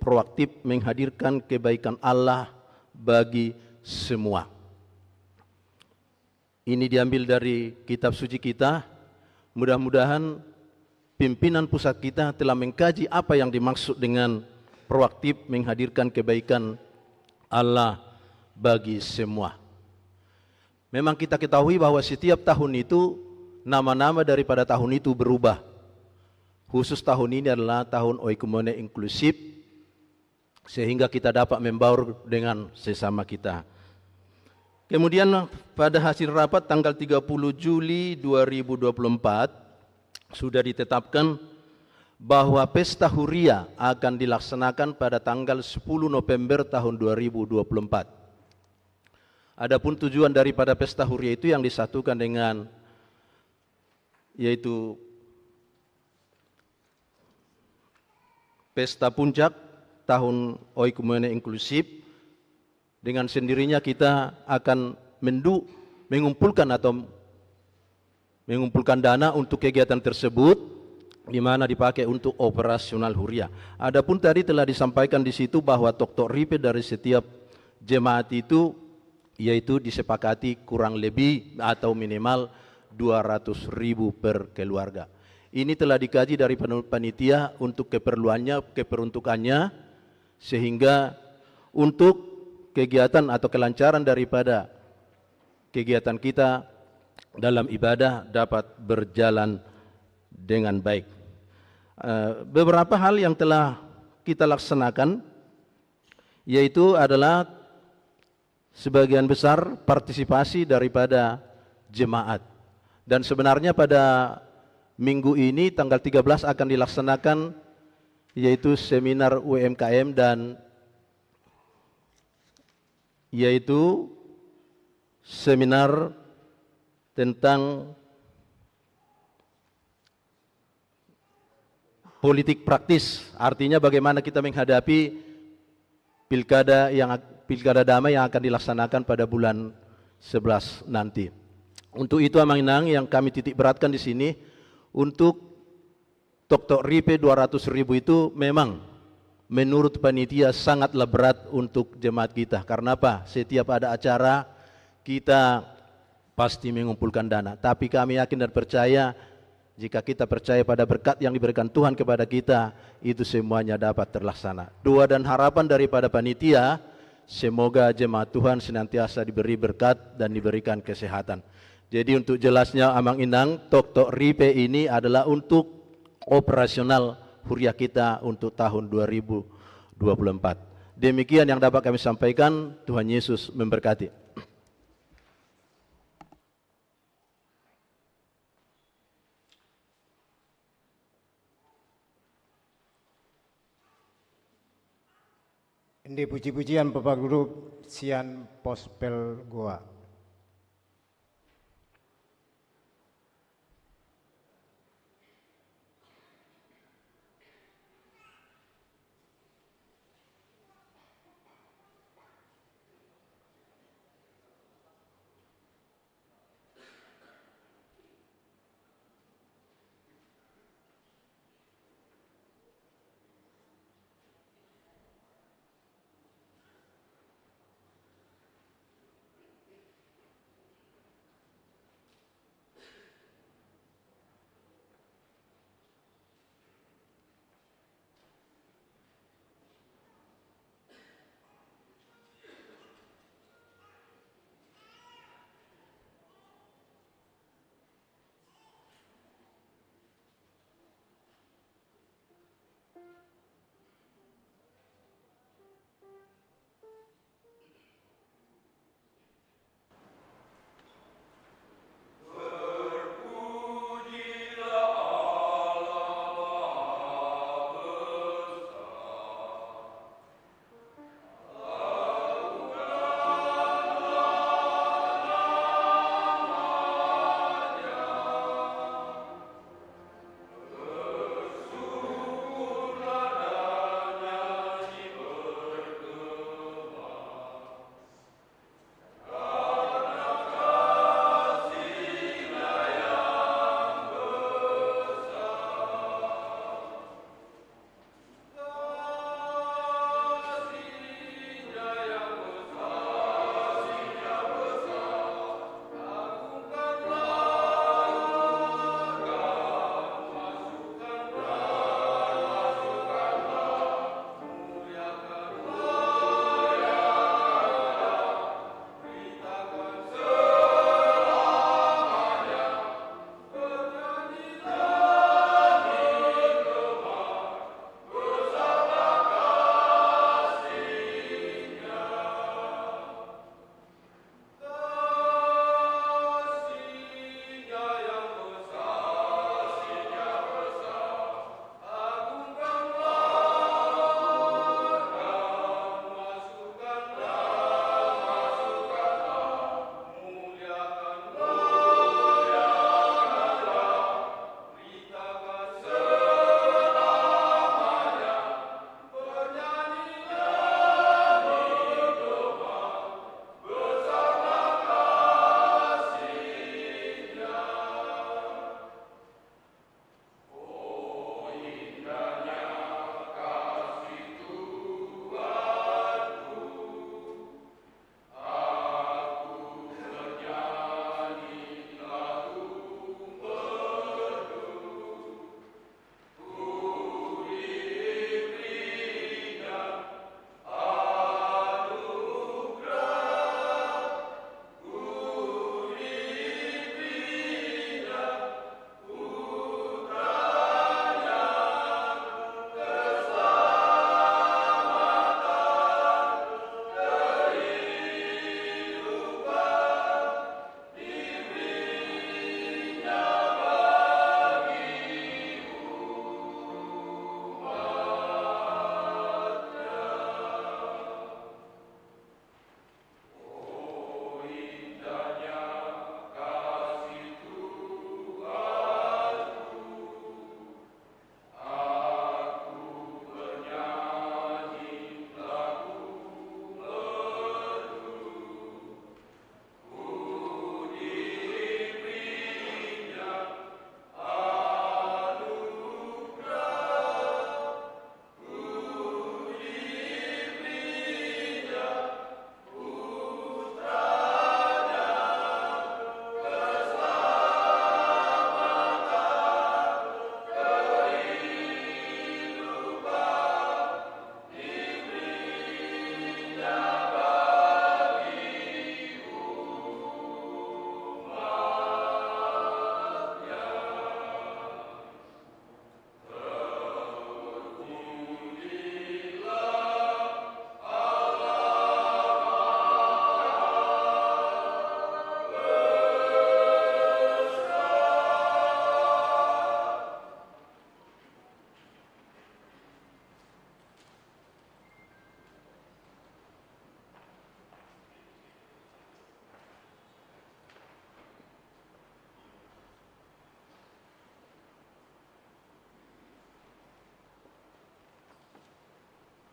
proaktif menghadirkan kebaikan Allah bagi semua. Ini diambil dari kitab suci kita. Mudah-mudahan pimpinan pusat kita telah mengkaji apa yang dimaksud dengan proaktif menghadirkan kebaikan Allah bagi semua. Memang kita ketahui bahwa setiap tahun itu nama-nama daripada tahun itu berubah. Khusus tahun ini adalah tahun Oikumene Inklusif, sehingga kita dapat membaur dengan sesama kita. Kemudian pada hasil rapat tanggal 30 Juli 2024 sudah ditetapkan bahwa pesta Huria akan dilaksanakan pada tanggal 10 November tahun 2024. Adapun tujuan daripada pesta Huria itu yang disatukan dengan yaitu pesta puncak tahun Oikumene Inklusif. Dengan sendirinya kita akan mengumpulkan dana untuk kegiatan tersebut, di mana dipakai untuk operasional Huria. Adapun tadi telah disampaikan di situ bahwa Tok Ripe dari setiap jemaat itu yaitu disepakati kurang lebih atau minimal 200.000 per keluarga. Ini telah dikaji dari panitia untuk keperluannya, keperuntukannya, sehingga untuk kegiatan atau kelancaran daripada kegiatan kita dalam ibadah dapat berjalan dengan baik. Beberapa hal yang telah kita laksanakan yaitu adalah sebagian besar partisipasi daripada jemaat. Dan sebenarnya pada minggu ini tanggal 13 akan dilaksanakan yaitu seminar UMKM dan yaitu seminar tentang politik praktis, artinya bagaimana kita menghadapi pilkada damai yang akan dilaksanakan pada bulan 11 nanti. Untuk itu Amang Inang yang kami titik beratkan di sini untuk Tok Ripe 200.000 itu memang menurut panitia sangatlah berat untuk jemaat kita. Karena apa? Setiap ada acara kita pasti mengumpulkan dana. Tapi kami yakin dan percaya jika kita percaya pada berkat yang diberikan Tuhan kepada kita, itu semuanya dapat terlaksana. Doa dan harapan daripada panitia, semoga jemaat Tuhan senantiasa diberi berkat dan diberikan kesehatan. Jadi untuk jelasnya Amang Inang, Tok Ripe ini adalah untuk operasional Huria kita untuk tahun 2024. Demikian yang dapat kami sampaikan. Tuhan Yesus memberkati. Ini puji-pujian Bapak Guru Sian Pospel Goa.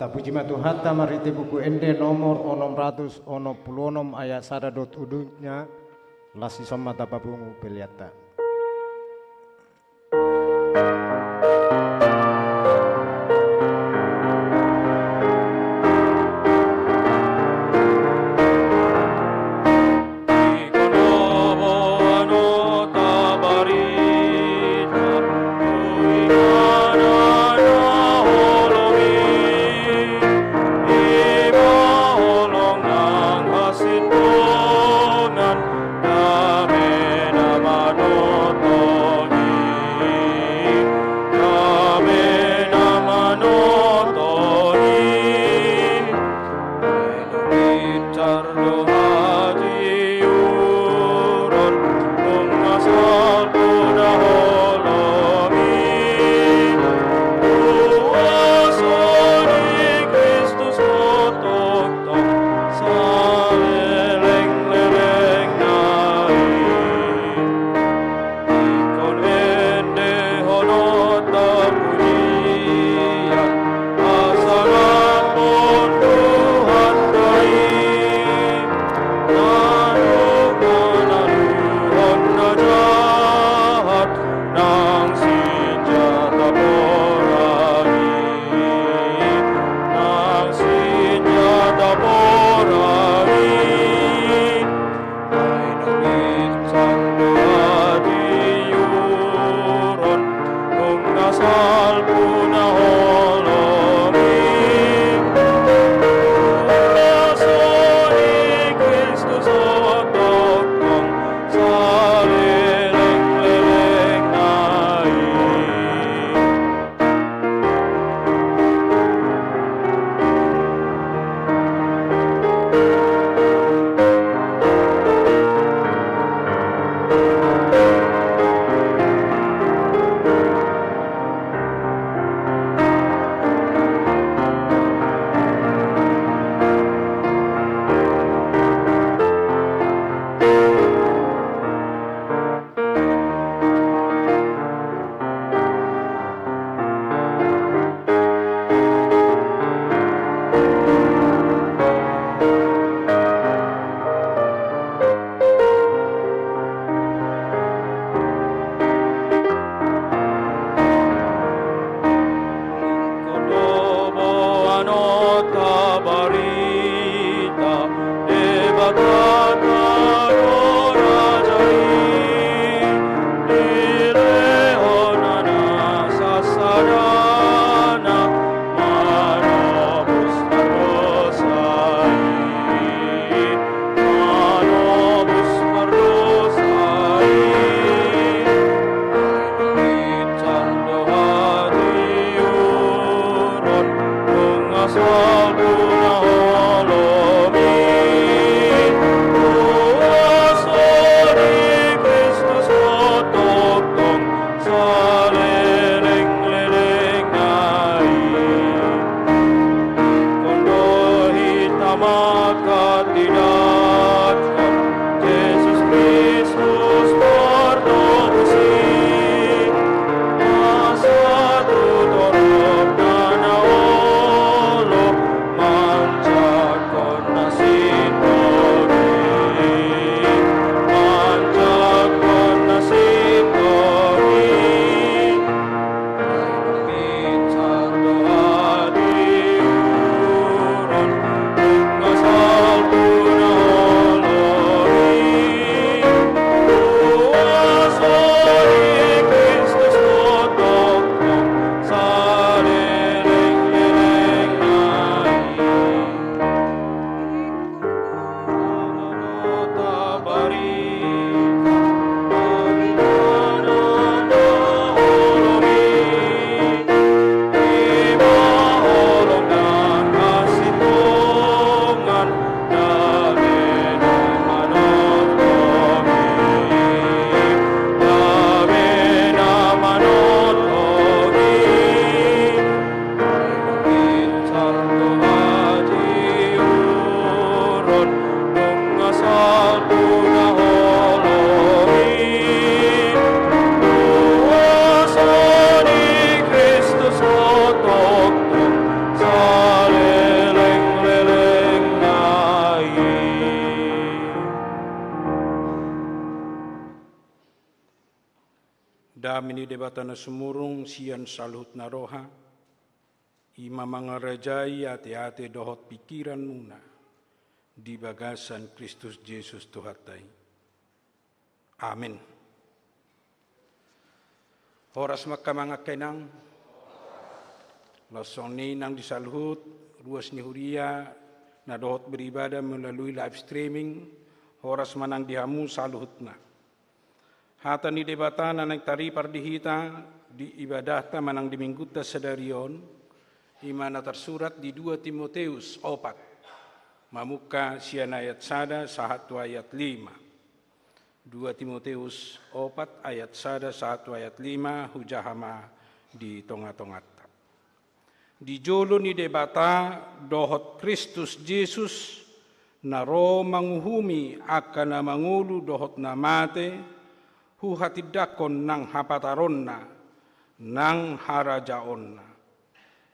Tapuji matuhatta marite buku ende nomor 666 ayat 1 udunya lasi sama tapabungu peliata. Amen. Damini debatana sumurung sian salut naroha, ima mangarajai ate-ate dohot pikiran muna, di bagasan Kristus Yesus Tuhatai. Amin. Horas makamanga kenang, losong ni nang disaluhut, ruas ni huria, na dohot beribadah melalui live streaming, horas manang dihamu saluhut na. Hata ni debata na nagtari pardihita di ibadah ta manang dimingguta sedarion, imana tersurat di 2 Timoteus 4, mamuka sian ayat 1 sahat ayat 5. 2 Timoteus 4 ayat 1 ayat 5 hujahama di tonga-tongata. Di jolo ni debata dohot Kristus Yesus naro manguhumi akan mangulu dohot namate hu hatidakon nang hapataronna nang harajaonna.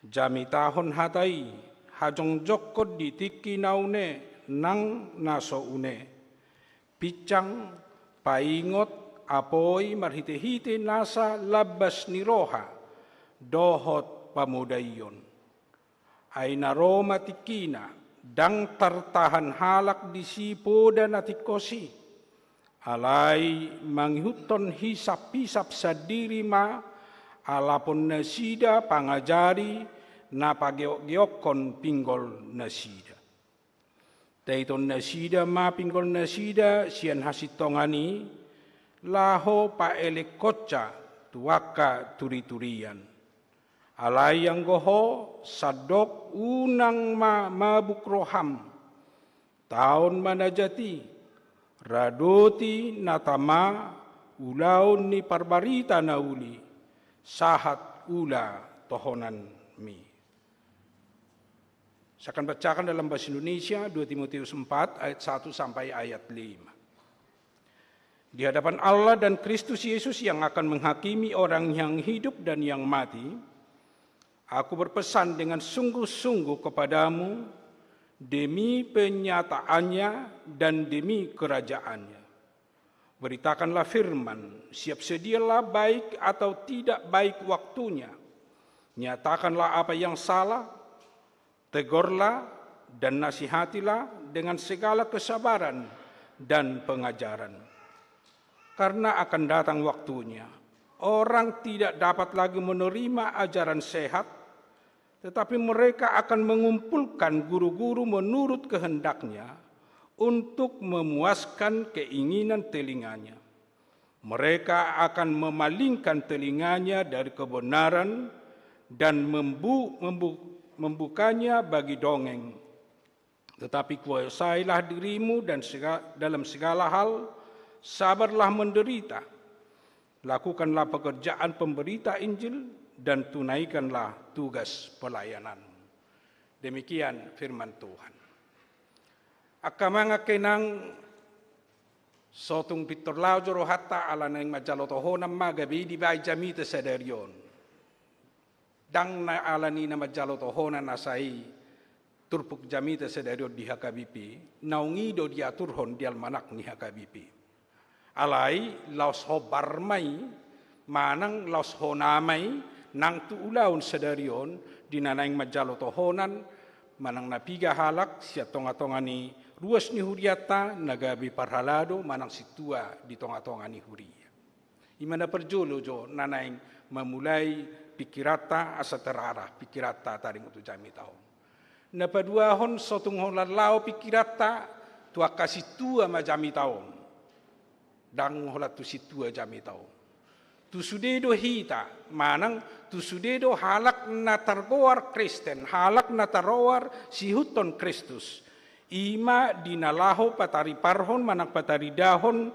Jami tahon hatai hajong jokot di tiki naune nang naso une. Picang paingot apoi marhite-hite nasa labas niroha dohot pamudayon. Ay naroma tikina dang tartahan halak di sipo dan atikosi. Alai manghuton hisap-hisap sadiri ma alapun nasida pangajari na pageok-geokon pinggol nasida. Daiton nasida ma pinggol nasida sian hasitongani laho pa elekoca tuaka turi-turian. Alai yang goho sadok unang mabuk roham tahun manajati radoti natama ulaun ni parbarita nauli sahat ula tohonan mi. Saya akan bacakan dalam bahasa Indonesia 2 Timoteus 4 ayat 1 sampai ayat 5. Di hadapan Allah dan Kristus Yesus yang akan menghakimi orang yang hidup dan yang mati, aku berpesan dengan sungguh-sungguh kepadamu demi penyataannya dan demi kerajaannya. Beritakanlah firman, siap sedialah baik atau tidak baik waktunya. Nyatakanlah apa yang salah, tegurlah dan nasihatilah dengan segala kesabaran dan pengajaran. Karena akan datang waktunya, orang tidak dapat lagi menerima ajaran sehat, tetapi mereka akan mengumpulkan guru-guru menurut kehendaknya untuk memuaskan keinginan telinganya. Mereka akan memalingkan telinganya dari kebenaran dan membukanya bagi dongeng. Tetapi kuasailah dirimu dan dalam segala hal, sabarlah menderita. Lakukanlah pekerjaan pemberita Injil dan tunaikanlah tugas pelayanan. Demikian firman Tuhan. Akamanga kenang sotung pitorlau joro hatta ala nang majalotohonam magabi di bai jamita sadarion. Dang na ala ni na majalotohonan nasai turpuk jamita sadarion di hakabipi. Naungido diaturhon di almanak ni hakabipi. Alai laos hobarmai manang laos honamai nang tuulaun sedarion dinanaing majalotohonan manang napiga halak sia tonga-tonga ni ruas ni huriata nagabi parhalado manang situa di tonga-tonga ni huria. Imana perjolo jo nanaing memulai pikirata asa terarah pikirata taring utu jami taon. Napaduahon sotung holalao pikirata tua kasih tua majami taon. Dang holat tu situa jami taon. Tu sudedo hita manang tu sudedo halak natargoar Kristen halak natarowar sihuton Kristus ima dinalaho patari parhon manang patari dahon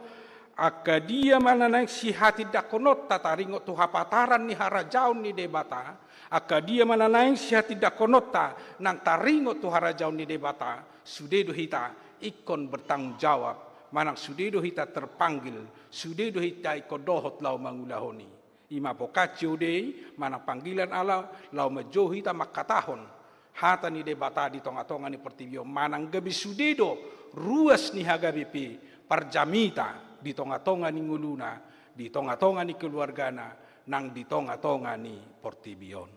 akadia mananaik si hati dakonot tataringo tu hapataran ni harajaun ni debata akadia mananaik si hati dakonota nang taringo tu harajaun ni debata sudedo hita ikon bertanggung jawab manang sudedo hita terpanggil, sudedo hita ikodohot lau mangulahoni. Ima pokacio dei, manang panggilan Allah, lau majo hita makatahon. Hata ni debata di tonga-tonga ni pertibio, manang gabi sudedo, ruas ni hagabipi, parjamita di tonga-tonga ni nguluna, di tonga-tonga ni keluargana nang di tonga-tonga ni Portibion.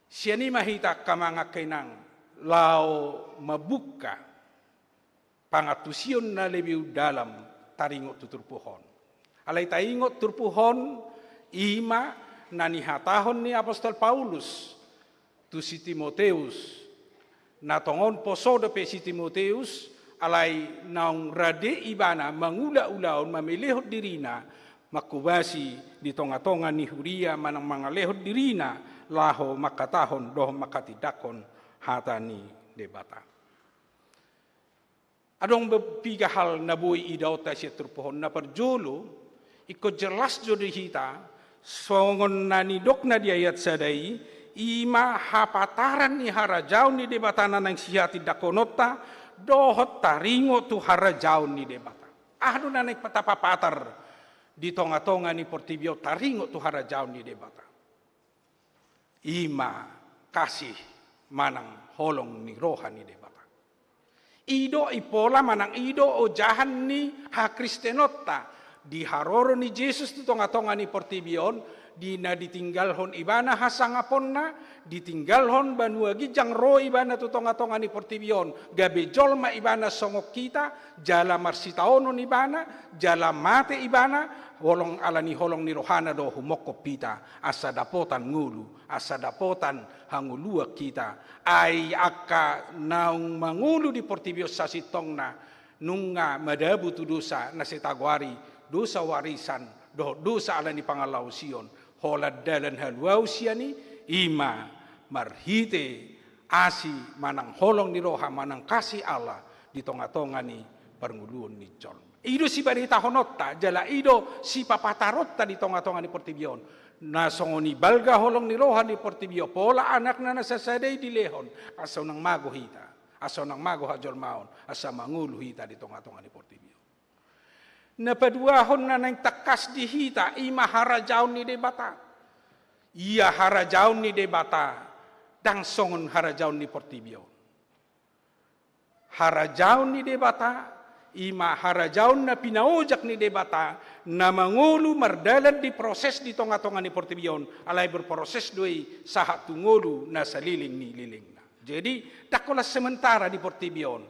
Siani mahita kamanga kenang lao mabuka pangatusion na lebih dalam taringot tuturpuhon. Alay taingot turpuhon ima na nihatahon ni Apostol Paulus tu si Timoteus na tongon posodo pe si Timoteus alay naung rade ibana mangula-ulaon mamilihod dirina makubasi di tonga-tonga ni Huria manang mangalehod dirina laho makatahon doh makatidakon hatani debata. Adong bepiga hal nabuhi idaw ta siya turpuhon na perjolo ikut jelas jodi hita songon nanidok na di ayat sadai ima hapataran ni harajau ni debatana nang siya tidakonota dohot taringo tu harajau ni debata. Ahdo na naik patapapatar di tonga-tonga ni Portibio taringo tu harajau ni debata. Ima kasih manang holong ni roha ni debata. Ido ipola manang ido o jahan ni ha Kristenota di haroro ni Jesus tu tonga-tonga ni Portibion di na ditinggalhon ibana hasangapon na ditinggalhon banua gijang ro ibana tu tonga-tonga ni Portibion gabe jolma ibana songok kita jala marsitaono ibana jala mate ibana holong alani holong ni rohana do humoko pita asa dapotan ngulu asa dapotan hangulua kita ai aka naung mangulu di Portibio sasitongna nunga madabu tu dosa nasitagwari dosa warisan dosa alani pangalau sion holad dalan haluau siani ima marhite asi manang holong ni roha manang kasih Allah di tonga-tonga ni pernguluan ni jol. Ido si barita honotta jala ido si papatarotta di tonga-tonga ni Portibion. Nasongoni balga holong ni roha ni Portibio pola anak na nasasadai di lehon asaw nang mago hita asaw nang mago hajol maon asa mangulu hita di tonga-tonga ni Portibio. Napaduahon na nang takas di hita ima harajaw ni debata. Ia harajaw ni debata dang songon harajaw ni Portibio. Harajaw ni debata ima harajaw na pinaujak ni debata na mangulu mardalan di proses di tonga-tonga ni Portibion alay berproses doi sahat tungulu na saliling ni liling na. Jadi takolas sementara di Portibion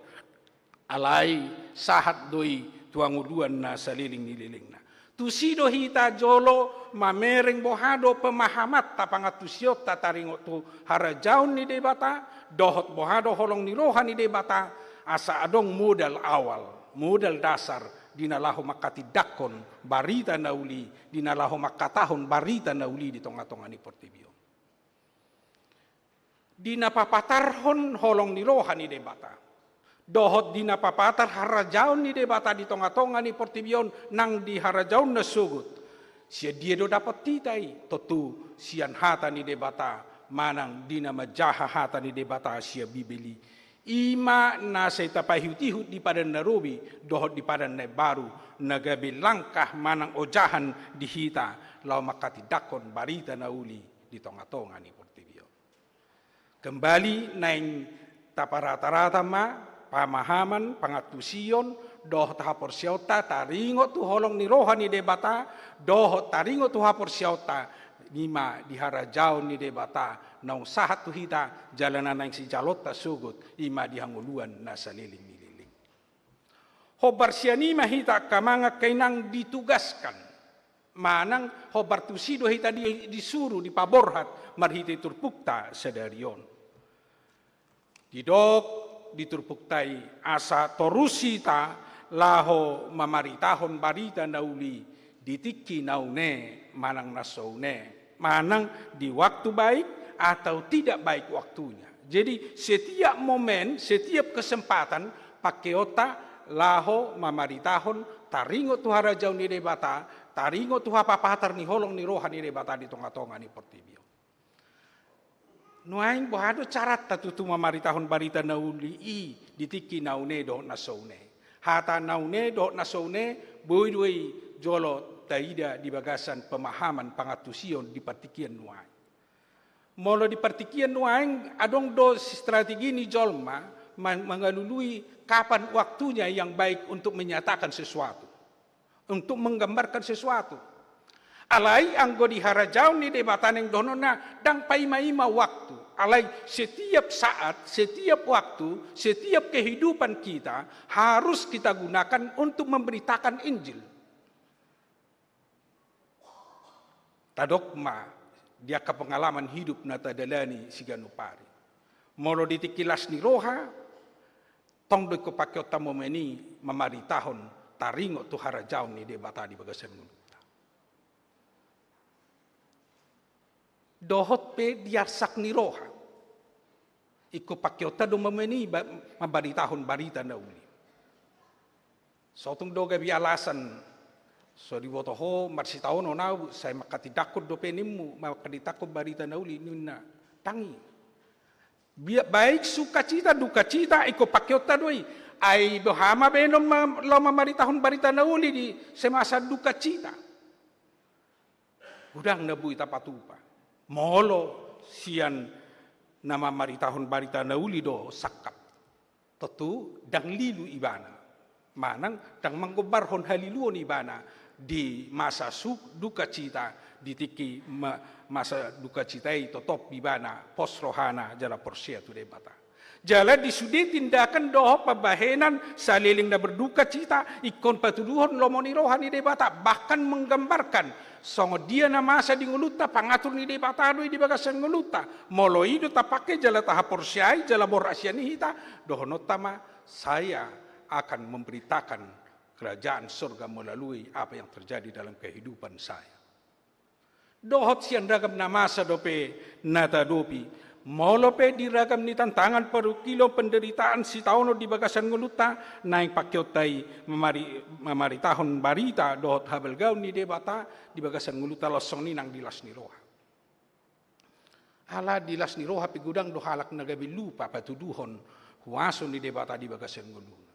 alay sahat doi tuanguluan na saliling ni liling na. Tusido hita jolo mamereng bohado pemahamat tapangatusiot tataringo tu harajaw ni debata dohot bohado holong ni roha ni debata asa adong modal awal modal dasar dinalaho makatidakon barita nauli dinalaho makatahon barita nauli di tonga-tonga ni Portibio. Dinapapatarhon holong ni roha ni debata. Dohot dinapapatar harajaw ni debata di tonga-tonga ni Portibion nang di harajaw na sugut. Siya dia do dapat titai totu sian hata ni debata manang dinamajaha hata ni debata siya bibili. Ima na sa itapahihut-ihut di padan narubi dohot di padan na baru nagabi langkah manang ojahan di hita lau makatidakon barita na uli di tonga-tonga ni Portibio. Kembali naing taparata-rata ma pamahaman pangatusion dohot hapor siauta taringo tu holong ni roha ni debata dohot taringo tu hapor siauta nima di harajaw ni debata na usahat tu hita jalanan yang si jalota sugut ima di hanguluan na saliling ni liling. Hobar sianima hita kamanga kainang ditugaskan manang hobar tusido hita disuruh dipaborhat marhita turpukta sedarion. Didok diturpuktai asa torusita laho mamaritahon barita nauli ditiki naune manang nasaune manang di waktu baik atau tidak baik waktunya. Jadi setiap momen, setiap kesempatan pakai otak laho mamaritahon taringo tu harajaw ni debata taringo tu hapapatar ni holong ni roha ni debata di tonga-tonga ni Portibio. Nuaing bohado carat tatutu mamaritahon barita nauli i ditiki naune do nasaune. Hata naune do nasaune boy jolo taida di bagasan pemahaman pangatusion di partikian nuaing. Molo di partikian nuaing adong do strategi ni jolma mengalului kapan waktunya yang baik untuk menyatakan sesuatu. untuk menggambarkan sesuatu. Alai anggo di harajau ni debatan yang donona dang paima-ima waktu. Alai setiap saat, setiap waktu, setiap kehidupan kita harus kita gunakan untuk memberitakan Injil. Tadokma dia ke pengalaman hidup nata dalani siganupari. Molo ditikilas ni roha, tong do ko pakyota momeni mamari tahun taringo tu harajau ni debata di bagasan nguluta. Dohot pe diarsak ni roha. Iko pakyota do momeni mabari tahun barita na uli. Sotong do gabi alasan so di botoho marsi tahun onau saya makati dakot do penimu makati takut barita na uli nuna tangi. Baik sukacita duka cita iko pakyota doi ai bohama benom lo mamari tahun barita na uli di semasa duka cita. Udang na bui tapatupa. Molo sian nama mari tahun barita nauli do sakap. Tentu dang lilu ibana. Manang dang manggobarhon haliluon ibana di masa duka cita di tiki masa duka cita itu top ibana pos rohana jala porsia tu debata. Jala disudi tindakan doh pabahenan saliling na berduka cita ikon patuduhon lomoni rohani debata bahkan menggambarkan songo dia na masa di nguluta pangatur ni debata do di bagasan nguluta molo ido tapake jala tahapor siai jala borasiani hita dohonotama saya akan memberitakan kerajaan surga melalui apa yang terjadi dalam kehidupan saya. Dohot sian ragam na masa dope nata dopi molope diragam ni tantangan paru kilo penderitaan si taono di bagasan nguluta naik pakyotai memari tahun barita dohot habel gaun ni debata di bagasan nguluta losong ni nang dilas ni roha. Ala dilas ni roha pigudang do halak nagabi lupa patuduhon huaso ni debata di bagasan nguluta.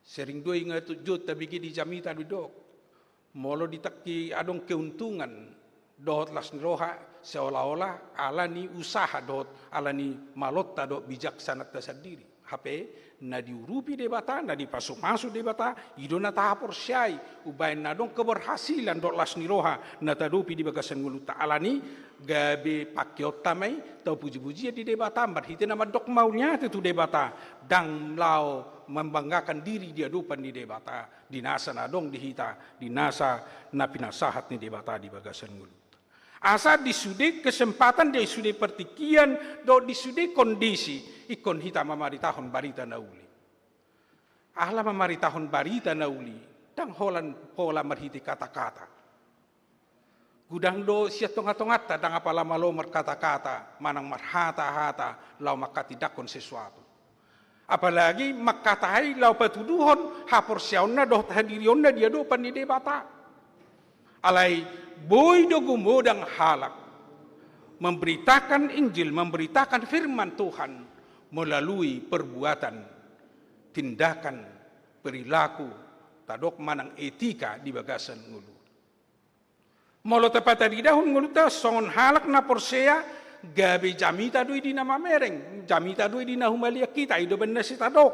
Sering do ingat tujut tabigi di jamita dudok molo ditakki adong keuntungan dohot las ni roha seolah-olah ala ni usaha dot ala ni malotta dot bijaksana tasandiri hape na diurupi debata na dipasuk-masuk debata idona tahapor syai ubain na dong keberhasilan dot las ni roha na tadopi di bagasan nguluta ala ni gabe pakyota mai tau puji-puji di debata berhiti nama dok maunya tu debata dang lao membanggakan diri dia dupan di debata dinasa na dong dihita dinasa na pinasahat ni debata di bagasan nguluta. Asa disude kesempatan dia sude pertikian do disude kondisi ikon hita mamari tahun barita nauli. Ahla mamari tahun barita nauli dang holan pola marhiti kata-kata. Gudang do sia tonga-tongata dang apala malo kata-kata manang marhata-hata lau makati dakon sesuatu. Apalagi makatai lau patuduhon hapor siauna do hadirionna dia do pan di debata. Alai boy do gumodang halak memberitakan Injil, memberitakan firman Tuhan melalui perbuatan, tindakan, perilaku, tadok manang etika di bagasan ngulu. Molo tepat tadi dahun ngulu ta songon halak na porsea gabe jamita dui di nama mereng, jamita dui di nahumalia kita ido benda si tadok.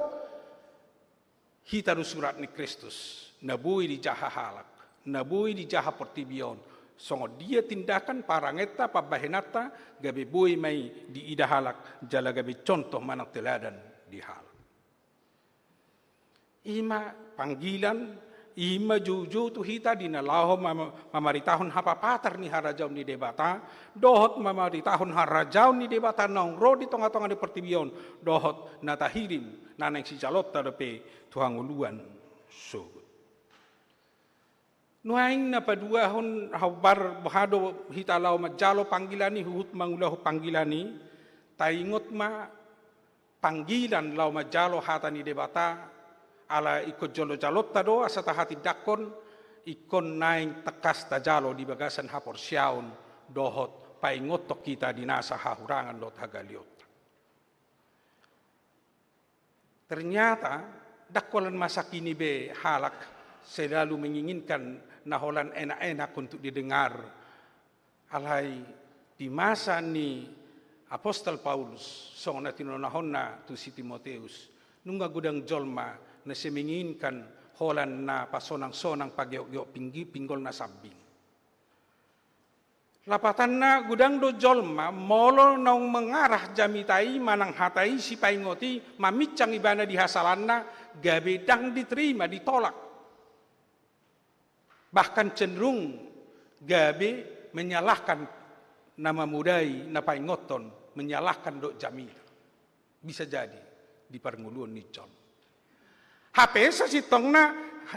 Hita surat ni Kristus, nabui di jaha halak, nabui di jaha pertibion. Songo dia tindakan parangeta pabahenata gabe boy mai di ida halak jala gabe contoh manang teladan di hal. Ima panggilan ima juju tu hita di nalaho mamari tahun hapa patar ni harajau ni debata dohot mamari tahun harajau ni debata nongro di tonga-tonga di pertibion dohot natahirim naneng si calot tadepe tuang uluan so. Nuaing na paduahon habar bahado hitalau majalo panggilani huhut mangulahu panggilani taingot ma panggilan lau majalo hatani debata ala ikut jolo jalot tado asata hati dakon ikon naing tekas tajalo di bagasan hapor syaun dohot paingot tok kita dinasa hahurangan dot hagaliot. Ternyata dakwalan masa kini be halak selalu menginginkan naholan enak-enak untuk didengar. Alai di masa ni Apostol Paulus song na tinonahon na tu si Timoteus nungga gudang jolma na menginginkan holan na pasonang-sonang pagyok-gyok pinggol na sabing. Lapatan na gudang do jolma, molo nang mengarah jamitai manang hatai si paingoti, mamicang ibana di hasalan na, gabe dang diterima, ditolak. Bahkan cenderung gabe menyalahkan nama mudai, na paingoton, menyalahkan do jamita. Bisa jadi di pernguluan nicon. HP sasitong na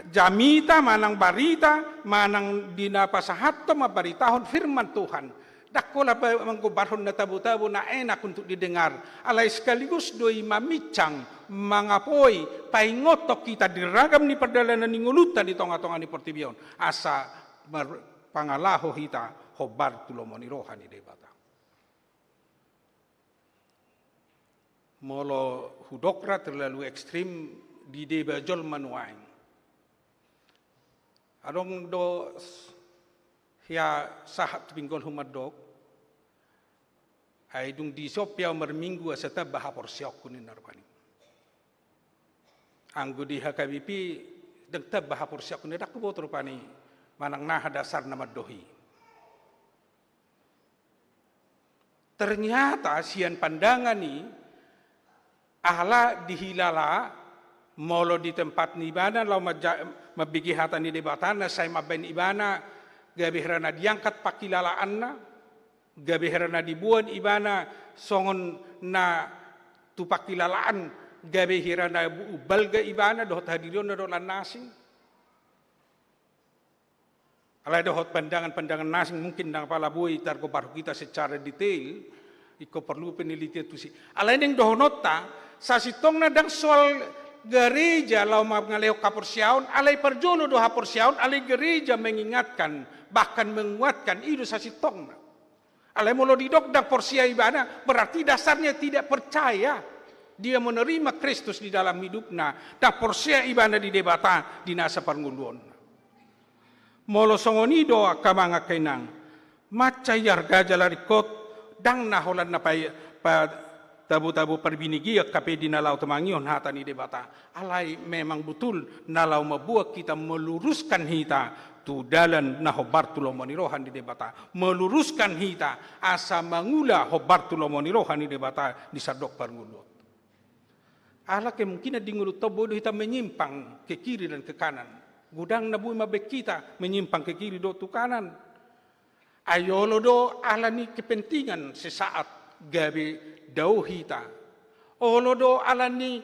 jamita manang barita manang dinapasahato mabaritahon firman Tuhan. Dakola manggubarhon na tabu-tabu na enak untuk didengar. Alay sekaligus doi mamicang mangapoy paingotok kita diragam ni perdalanan ni ngulutan di tonga-tonga ni pertibion. Asa pangalaho hita hobar tulomoni rohani debata. Molo hudokra terlalu ekstrim di debajol manuain. Adong do ya sahat pinggol humadok ay dung di sopya merminggu asata baha porsiok kunin narpani. Anggo di HKBP dengta baha porsiok kunin dak botro pani manang nah dasar nama dohi. Ternyata sian pandangan ni ahla dihilala molo di tempat ni ibana lau mabigi hata ni debatana saya mabain ibana gabe herana diangkat pakilalaan na gabe herana dibuan ibana songon na tu pakilalaan gabe herana ubalga ibana dohot hadirion na dolan nasing alai dohot pandangan-pandangan nasing mungkin nang palabui targo baru kita secara detail iko perlu penelitian tu si alai ning dohonota sasitong na dang soal gereja lau mengalih kaporsiaun alai perjono do haporsiaun alai gereja mengingatkan bahkan menguatkan itu sasitong na alai molo didok dang porsia ibadah berarti dasarnya tidak percaya dia menerima Kristus di dalam hidupnya dan porsia ibadah di debata di nasa pernguluan molo songonido kamanga kainang maca yarga jalarikot dang naholan na pa tabu-tabu perbinigi kape di nalau temangion hata ni debata alai memang betul nalau mabuat kita meluruskan hita tu dalan na hobar tulomoni rohan di debata meluruskan hita asa mangula hobar tulomoni rohan di debata di sadok perngulot ala kemungkinan di ngulut tobodo hita menyimpang ke kiri dan ke kanan gudang nabui mabek kita menyimpang ke kiri do tu kanan ayolo do ala ni kepentingan sesaat gabe dau hita olodo alani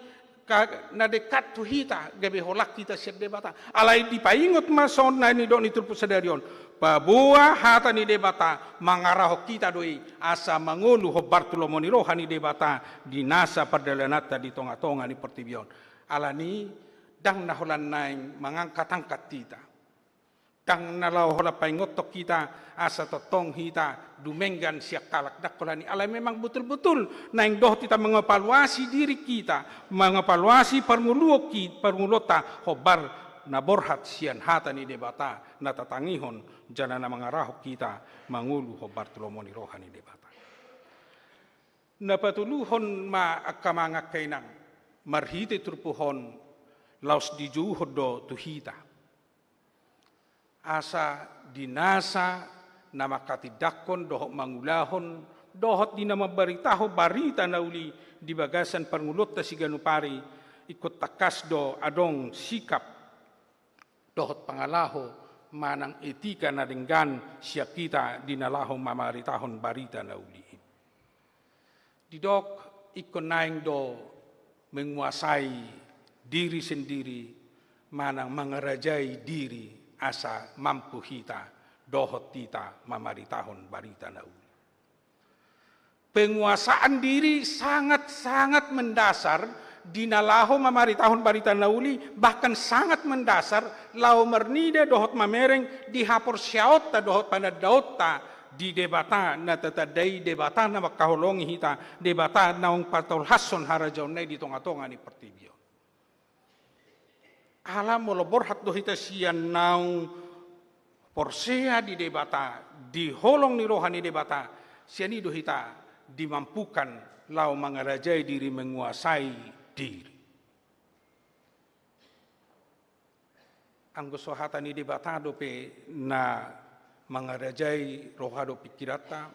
na dekat tu hita gabe holak kita siap debata alai dipaingot mason na ni do ni tulpu sadarion pabua hata ni debata mangarah kita doi asa mangulu hobar tulomoni rohani debata di nasa perdalanata di tonga-tonga ni pertibion alani dang naholan naing mangangkat-angkat kita dang nalau hola paingotok kita asa totong hita dumenggan siak talak dakolani alai memang betul-betul naing doh kita mengevaluasi diri kita mengevaluasi permulota hobar na borhat sian hata ni debata na tatangihon janana mangarah kita mangulu hobar tulomoni rohani debata na patuluhon ma akamanga kainang marhite turpuhon laus dijuhod do tuhita asa dinasa nama katidakon dohot mangulahon dohot di nama baritaho barita nauli di bagasan perngulot ta siganupari ikut takas do adong sikap dohot pangalaho manang etika na denggan siap kita dinalaho mamaritahon barita nauli didok ikut naing do menguasai diri sendiri manang mengerajai diri asa mampu hita dohot kita mamaritahon barita nauli. Penguasaan diri sangat-sangat mendasar dinalaho mamaritahon barita nauli bahkan sangat mendasar lau mernida dohot mamereng dihapor syaot ta dohot panadaot ta di debata na tatadai debata na makaholongi hita debata naung patol hason harajaw na di tonga-tonga ni pertibio. Alam molobor hat do hita sian naung porsea di debata di holong ni rohani debata siani do hita dimampukan lau mengerajai diri menguasai diri. anggo sohata ni debata dope na mangarajai rohado pikirata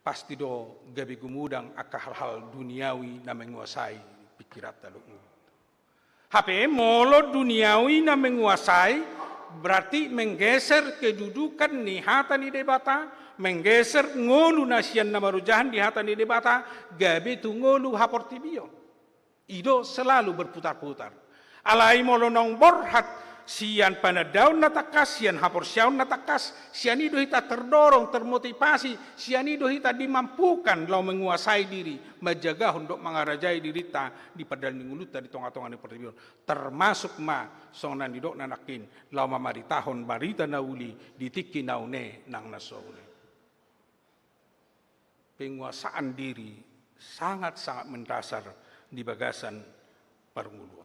pasti do gabi gumudang aka hal-hal duniawi na menguasai pikirata do. HP molo duniawi na menguasai berarti menggeser kedudukan ni hata ni debata, menggeser ngolu nasian na marujahan di hata ni debata, gabi tu ngolu haportibio. Ido selalu berputar-putar. Alai molo nong borhat sian panadaun natakas, sian hapor siaun natakas, sian ido hita terdorong, termotivasi, sian ido hita dimampukan lau menguasai diri, menjaga untuk mengarajai diri ta di padal ninguluta di tonga-tonga ni pertibion. Termasuk ma songan didok nanakin lau mamari tahun barita nauli ditiki naune nang nasaule. Penguasaan diri sangat-sangat mendasar di bagasan perngulutan.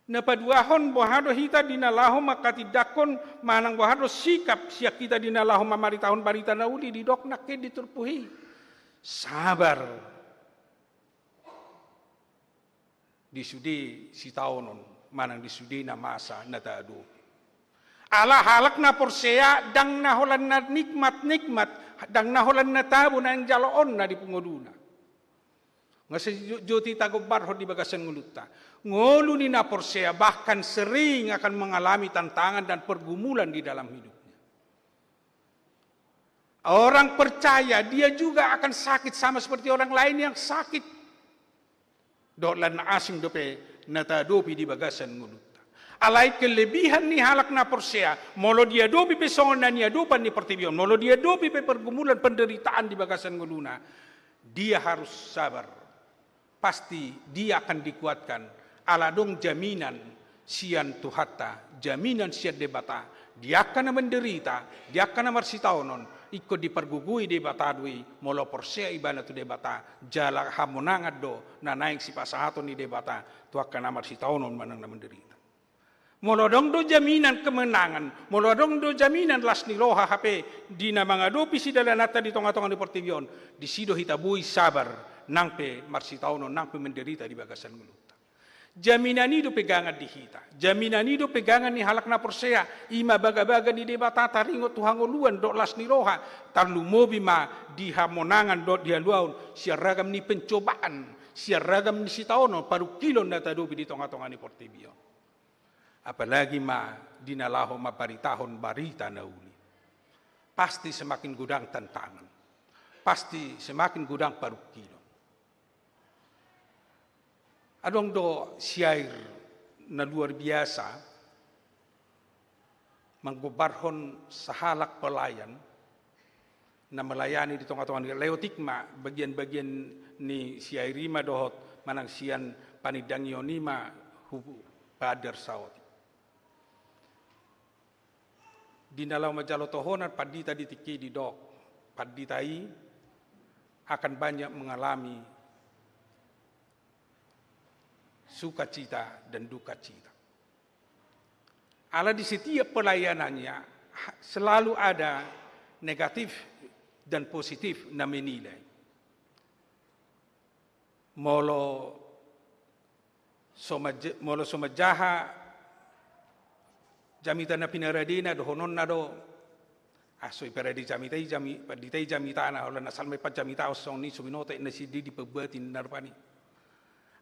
Napaduahon bohado hita dinalaho makatidakon manang bohado sikap siak kita dinalaho mamari tahun barita nauli didok nakke diturpuhi. Sabar. Disudi si taonon manang disudi na masa na taadu. Ala halak na porsea dang naholan na nikmat-nikmat dang naholan na tabo na ang jaloon na di pungoduna. Nga sa joti tagobarho di bagasan nguluta. Ngolu ni na porsea bahkan sering akan mengalami tantangan dan pergumulan di dalam hidupnya. Orang percaya dia juga akan sakit sama seperti orang lain yang sakit. Dolan asing dope natadopi di bagasan nguluta. Alai kelebihan ni halak na porsea, molo dia dopi pe songan ni adopan ni pertibion, molo dia dopi pe pergumulan penderitaan di bagasan nguluna. Dia harus sabar. Pasti dia akan dikuatkan. Aladong jaminan sian tuhata, jaminan sian debata. Dia akan menderita, dia akan marsitaonon. Ikut dipergugui debata dui, molo porsea ibana tu debata. Jala hamonangat do, nanaing si pasahaton ni debata. Tu akan marsitaonon manang na menderita. Molodong do jaminan kemenangan, molodong do jaminan lasni loha HP di na mga dopi si dalanata di tonga-tonga di Portibion, di sido hitabui sabar nangpe marsitauno nangpe menderita di bagasan nguluta. Jaminan itu pegangan di hita, jaminan itu pegangan ni halak na porsea, ima baga-baga ni debata taringo tuhangoluan do lasni loha, tarlu mobi ma di hamonangan do dia luaun, siar ragam ni pencobaan, siar ragam ni sitauno paru kilon na tadopi di tonga-tonga ni Portibion. Apalagi ma dinalaho ma baritahon barita nauli. Pasti semakin gudang tantangan. Pasti semakin gudang parukilo. Adong do syair na luar biasa manggobarhon sahalak pelayan na melayani di tengah-tengah leotik ma bagian-bagian ni syairima dohot manang sian panidangionima hubu padar sawat. Dinalau majalo tohonan padita ditiki di dok. Paditai akan banyak mengalami sukacita dan duka cita. Allah di setiap pelayanannya selalu ada negatif dan positif na menilai. Molo somajaha jamita na pinaradina dohonon na do asoy peradi paditai jamita na hola na salmay pa jamita osong ni subinote na sidi di pagbatin narpani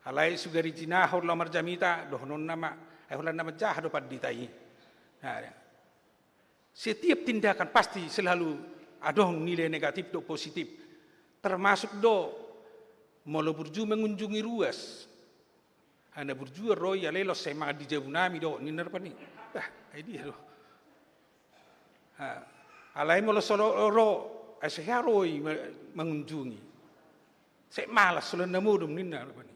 alay sugari jinahor lamar jamita dohonon na ma ay hola na majah do paditai. Setiap tindakan pasti selalu adong nilai negatif do positif, termasuk do molo burju mengunjungi ruas anda burju roy alelo sema di jabunami do ni narpani. Dia do. Alai molo solo ro asyharoi mengunjungi. Saya malas solo namudum ninna ni.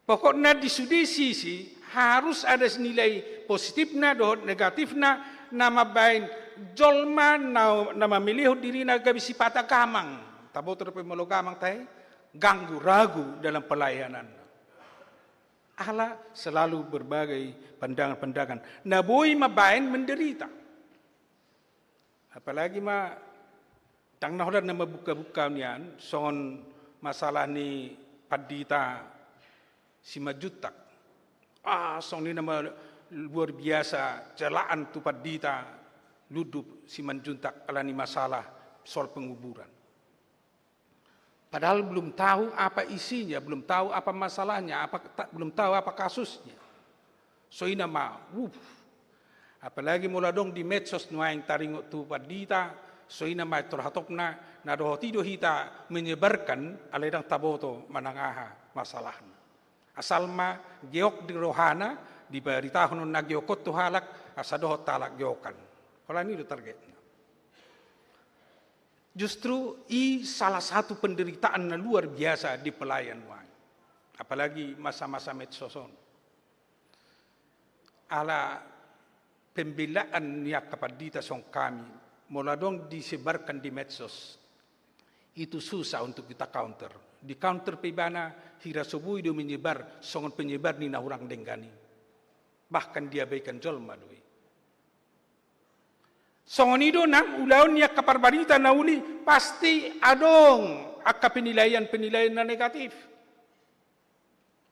Pokoknya di sudi sisi harus ada nilai positifna do negatifna nama bain jolma nama milih diri naga bisi pata kamang. Tabo terpe molo kamang tai ganggu ragu dalam pelayanan. Allah selalu berbagai pandangan-pandangan. Naboi mabain menderita. Apalagi ma tang nahodan na mabuka-buka niyan son masalah ni padita si majutak. Song ni nama luar biasa celaan tu padita ludup si manjuntak alani masalah soal penguburan. Padahal belum tahu apa isinya, belum tahu apa masalahnya, belum tahu apa kasusnya. So ina apalagi mula dong di medsos nuaing taringot tu padita, so ina terhatokna na dohotido hita menyebarkan aledang taboto manangaha masalahnya. Asal ma geok di rohana di baritahon na geokot tu halak asadohot talak geokan. Kalau ini udah targetnya. Justru salah satu penderitaan luar biasa di pelayan wang. Apalagi masa-masa medsoson. Ala pembelaan niat kepada song kami, mula dong disebarkan di medsos. Itu susah untuk kita counter. Di counter pibana hira subuh itu menyebar, songon penyebar ni na orang denggani. Bahkan diabaikan jolma doi. Songon itu nang ulaun niat kaparbarita nauli pasti adong akka penilaian na negatif.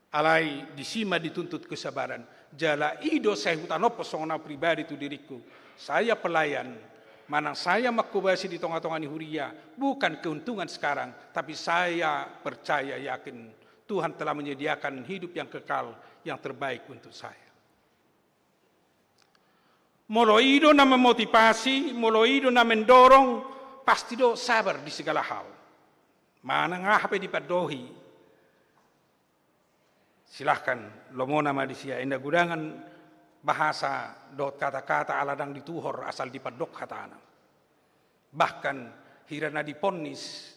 Alai disima dituntut kesabaran. Jala ido saya hutanopo songon pribadi tu diriku. Saya pelayan. Manang saya makubasi di tengah-tengah ni huria. Bukan keuntungan sekarang. Tapi saya percaya yakin Tuhan telah menyediakan hidup yang kekal. Yang terbaik untuk saya. Molo ido na memotivasi, molo ido na mendorong, pasti do sabar di segala hal. Mana ngahape dipadohi. Silahkan lomo nama disia indah gudangan bahasa dot kata-kata aladang dituhor asal dipadok hatana. Bahkan hirana diponis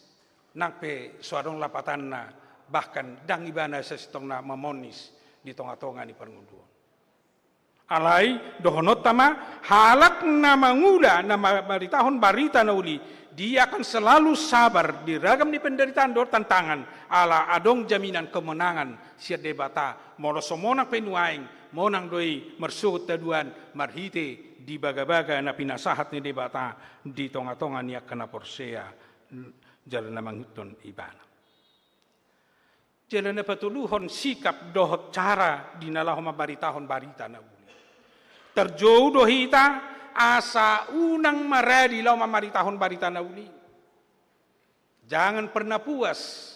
nangpe suadong lapatanna bahkan dang ibana sesitongna memonis di tonga-tonga ni perngudun. Alai dohonot tama halak nama ngula nama baritahon barita nauli dia akan selalu sabar di ragam di penderitaan dor tantangan ala adong jaminan kemenangan sia debata molo somonang penuaing monang doi mersuut taduan marhite di baga-baga na pinasahat ni debata di tonga-tonga niak kena porsea jalan namang huton ibana. Jalan patuluhon sikap dohot cara dinalahoma baritahon barita nauli. Terjauh dohita asa unang maradi lau mamaritahon barita nauli. Jangan pernah puas.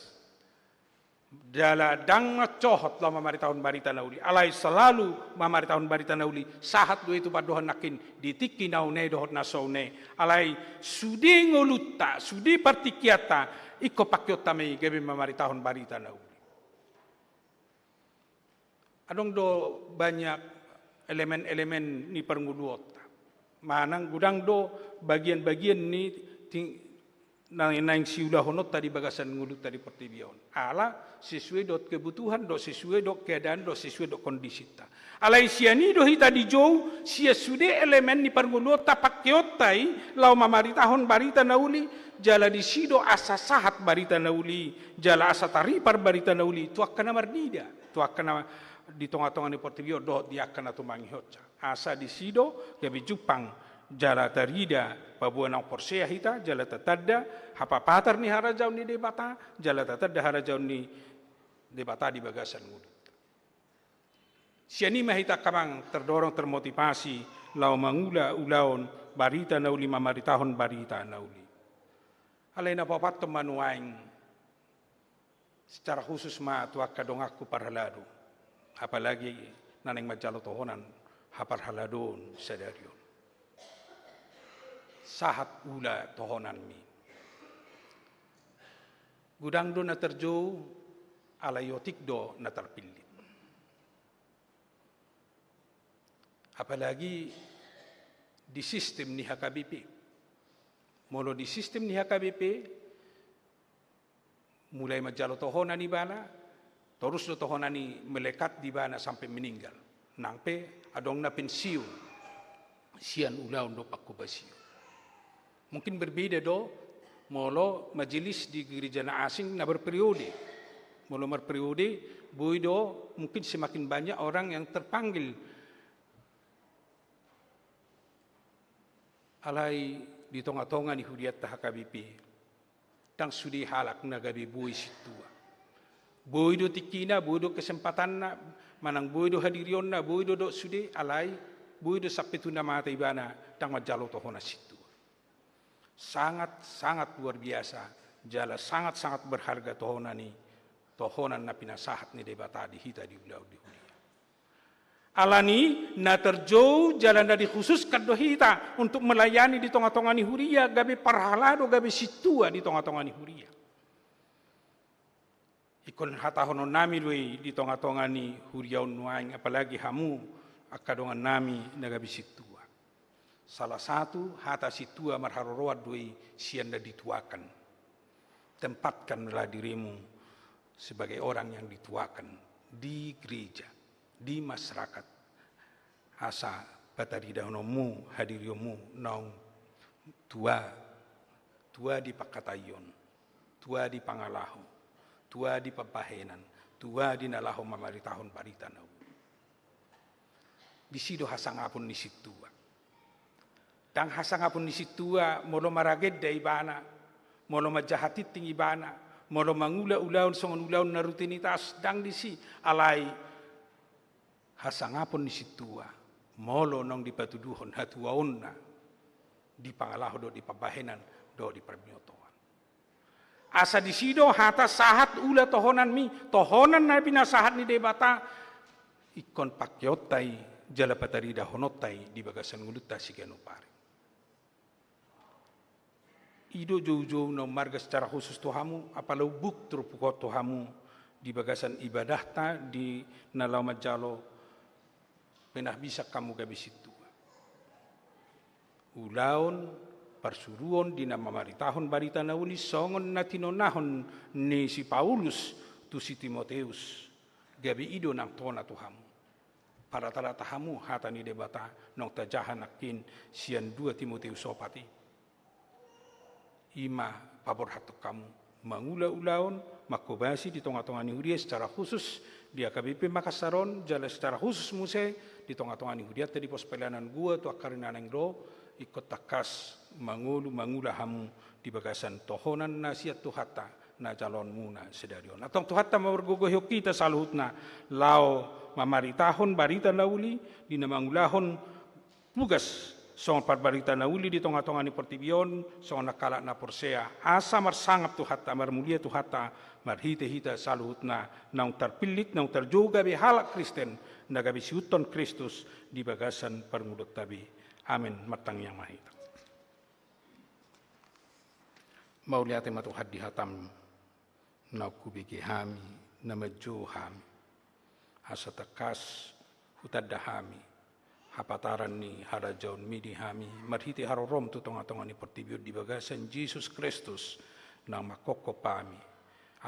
Jala dang cohot lau mamaritahon barita nauli. Alai selalu mamaritahon barita nauli. Sahat do itu padohan nakin ditiki naune dohot nasaune. Alai sudi ngolutta, sudi partikiata. Iko pakyot tamai gabi mamaritahon barita nauli. Adong do banyak elemen-elemen ni pernguluot. Manang gudang do bagian-bagian ni naing siulah honot tadi bagasan ngulut tadi pertibion. Ala sesuai dot kebutuhan, do sesuai dot keadaan, do sesuai dot kondisi ta. Alai siani do hita di jauh sia sude elemen ni pernguluot tapak kiotai lau mamaritahon barita nauli jala di sido asa sahat barita nauli jala asa taripar barita nauli tu akan marnida tu akan di tengah-tengah ni portibio do dia akan atu mangihotca asa di sido gabi jupang jala tarida pabuana porsea hita jala tatadda hapa patar ni harajau ni debata jala tatadda harajau ni debata di bagasan ngudut siani mahita kamang terdorong termotivasi lau mangula ulaon barita nauli mamaritahon barita nauli alaina papat manuaing secara khusus ma tuak kadong aku parhaladu apalagi naneng majalo tohonan hapar haladon sadarion sahat ula tohonan mi gudang do na terjo alayotik do na terpilih apalagi di sistem ni HKBP molo di sistem ni HKBP mulai majalo tohonan ni bala terus do tohonani melekat di bana sampai meninggal. Nangpe adong na pensiun. Sian ulaun do pakubasiun. Mungkin berbeda do molo majelis di gereja asing na berperiode. Molo berperiode boy do mungkin semakin banyak orang yang terpanggil. Alai di tonga-tonga ni huriat HKBP. Tang sudi halak na gabi boy situa. Boido tikina, boido kesempatan na, manang boido hadirion na, boido dok sude alai, boido sapetuna mata ibana, tang majalo tohona situ. Sangat luar biasa, jala sangat berharga tohonan na pinasahat ni debata di hita di ulau di huria. Alani na terjauh jalan na dikhususkan do hita untuk melayani di tonga-tonga ni huria, gabe parhalado gabe situa di tonga-tonga ni huria. Ikon hatahonon nami doi di tonga-tonga ni huriaun nuaing, apalagi hamu akadongan nami nagabi situa. Salah satu hata situa marharoroat doi sianda dituakan. Tempatkanlah dirimu sebagai orang yang dituakan di gereja, di masyarakat. Asa bataridahonomu hadiriomu naung tua di Pakatayon, tua di Pangalaho, tua di Pabahenan, tua di Nalaho mamaritahon baritanau. Bisido hasangapun ni situa. Dang hasangapun ni situa molo maraged da ibana, molo majahatit ting ibana, molo mangula-ulaun songon ulaun na rutinitas dang disi alai hasangapun ni situa. Molo nong dipatuduhon hatuaon na di Pangalaho do di Pabahenan do di Permiotoan. Asa disido hata sahat ula tohonan mi, tohonan na pinasahat ni debata ikon pakyotai jala patarida honotai di bagasan nguluta sigano pare. Ido jauh-jauh no marga secara khusus Tuhamu, apalau buk terpukau Tuhamu di bagasan ibadah ta di nalau majalo penah bisa kamu gabisitu. Ulaun parsuruon di nama maritahon barita nauli songon natinonahon ni si Paulus tu si Timoteus gabi ido nang tona Tuhamu. Para tala tahamu hata ni debata nong tajahan akin sian 2 Timoteus opati. Ima pabor hatuk kamu mangula-ulaon makobasi di tonga-tonga ni huria secara khusus di AKBP Makassaron jala secara khusus muse di tonga-tonga ni huria tadi pos pelayanan gua tu akarina nengro ikut takas mangula hamu di bagasan tohonan nasihat tuhata na calon muna sedarion. Atong tuhata mawargogohyo kita saluhutna lao mamaritahon barita nauli di namangulahon tugas songon parbarita nauli di tonga-tonga ni pertibion songon nakala na porsea asa marsangap tuhata marmulia tuhata marhita-hita saluhutna naung terpilit naung terjoga be halak Kristen nagabi siuton Kristus di bagasan permudot tabi. Amin matang yang mahita. Mauliate matuhad di hatam na kubigi hami na medjo hami asa takas hutad dahami hapataran ni harajaun midi hami marhiti harorom tu tonga-tonga ni pertibiot di bagasan Jesus Kristus na makoko pami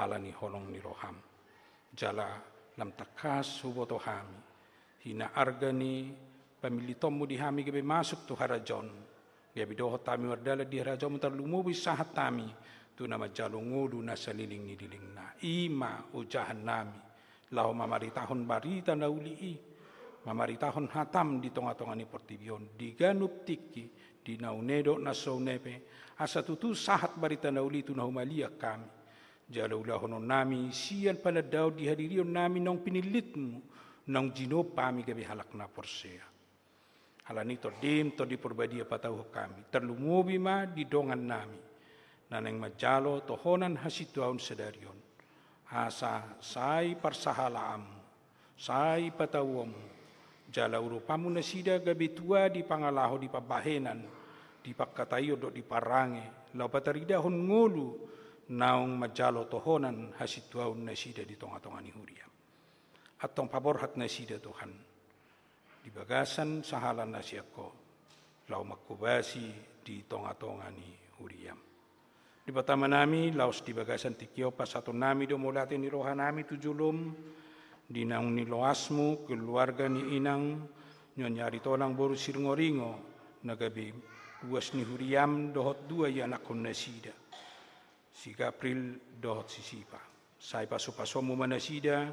ala ni honong ni roham jala lam takas huboto hami hina arga ni pamilitomu di hami gabe masuk tu harajon gabe doho tami wardala di harajon terlumubi sahat tami tu nama jalungudu na saliling ni diling na ima ujahan nami lau mamaritahon barita na ulii mamaritahon hatam di tonga-tonga ni pertibion di ganup tiki di naunedo na saunepe asa tutu sahat barita na uli tu na humalia kami jalaulahonon nami siyan panadaw di hadirion nami nong pinilitmu nong jinop pami gabe halak na porsea. Halani tordim to di perbadia patauh kami terlumubi ma di dongan nami naneng majalo tohonan hasituaun sedarion asa sai parsahalaam sai patawom jala urupamu nasida gabe tua di Pangalaho di Pabahenan di Pakatayo do di Parange lau pataridahon ngulu naung majalo tohonan hasituaun nasida di tonga-tonga ni huria atong paborhat nasida Tuhan di bagasan sahalan nasiako lau makubasi di tonga-tonga ni huriam. Di pertama nami laos di bagasan tikio pasatu nami do mulati ni roha nami tujulum di naung ni loasmu keluarga ni inang nyonyari tolang boru sirngoringo nagabi luas ni huriam dohot 2 ya nakon nasida. Si April dohot sisipa. Sai paso-pasomu manasida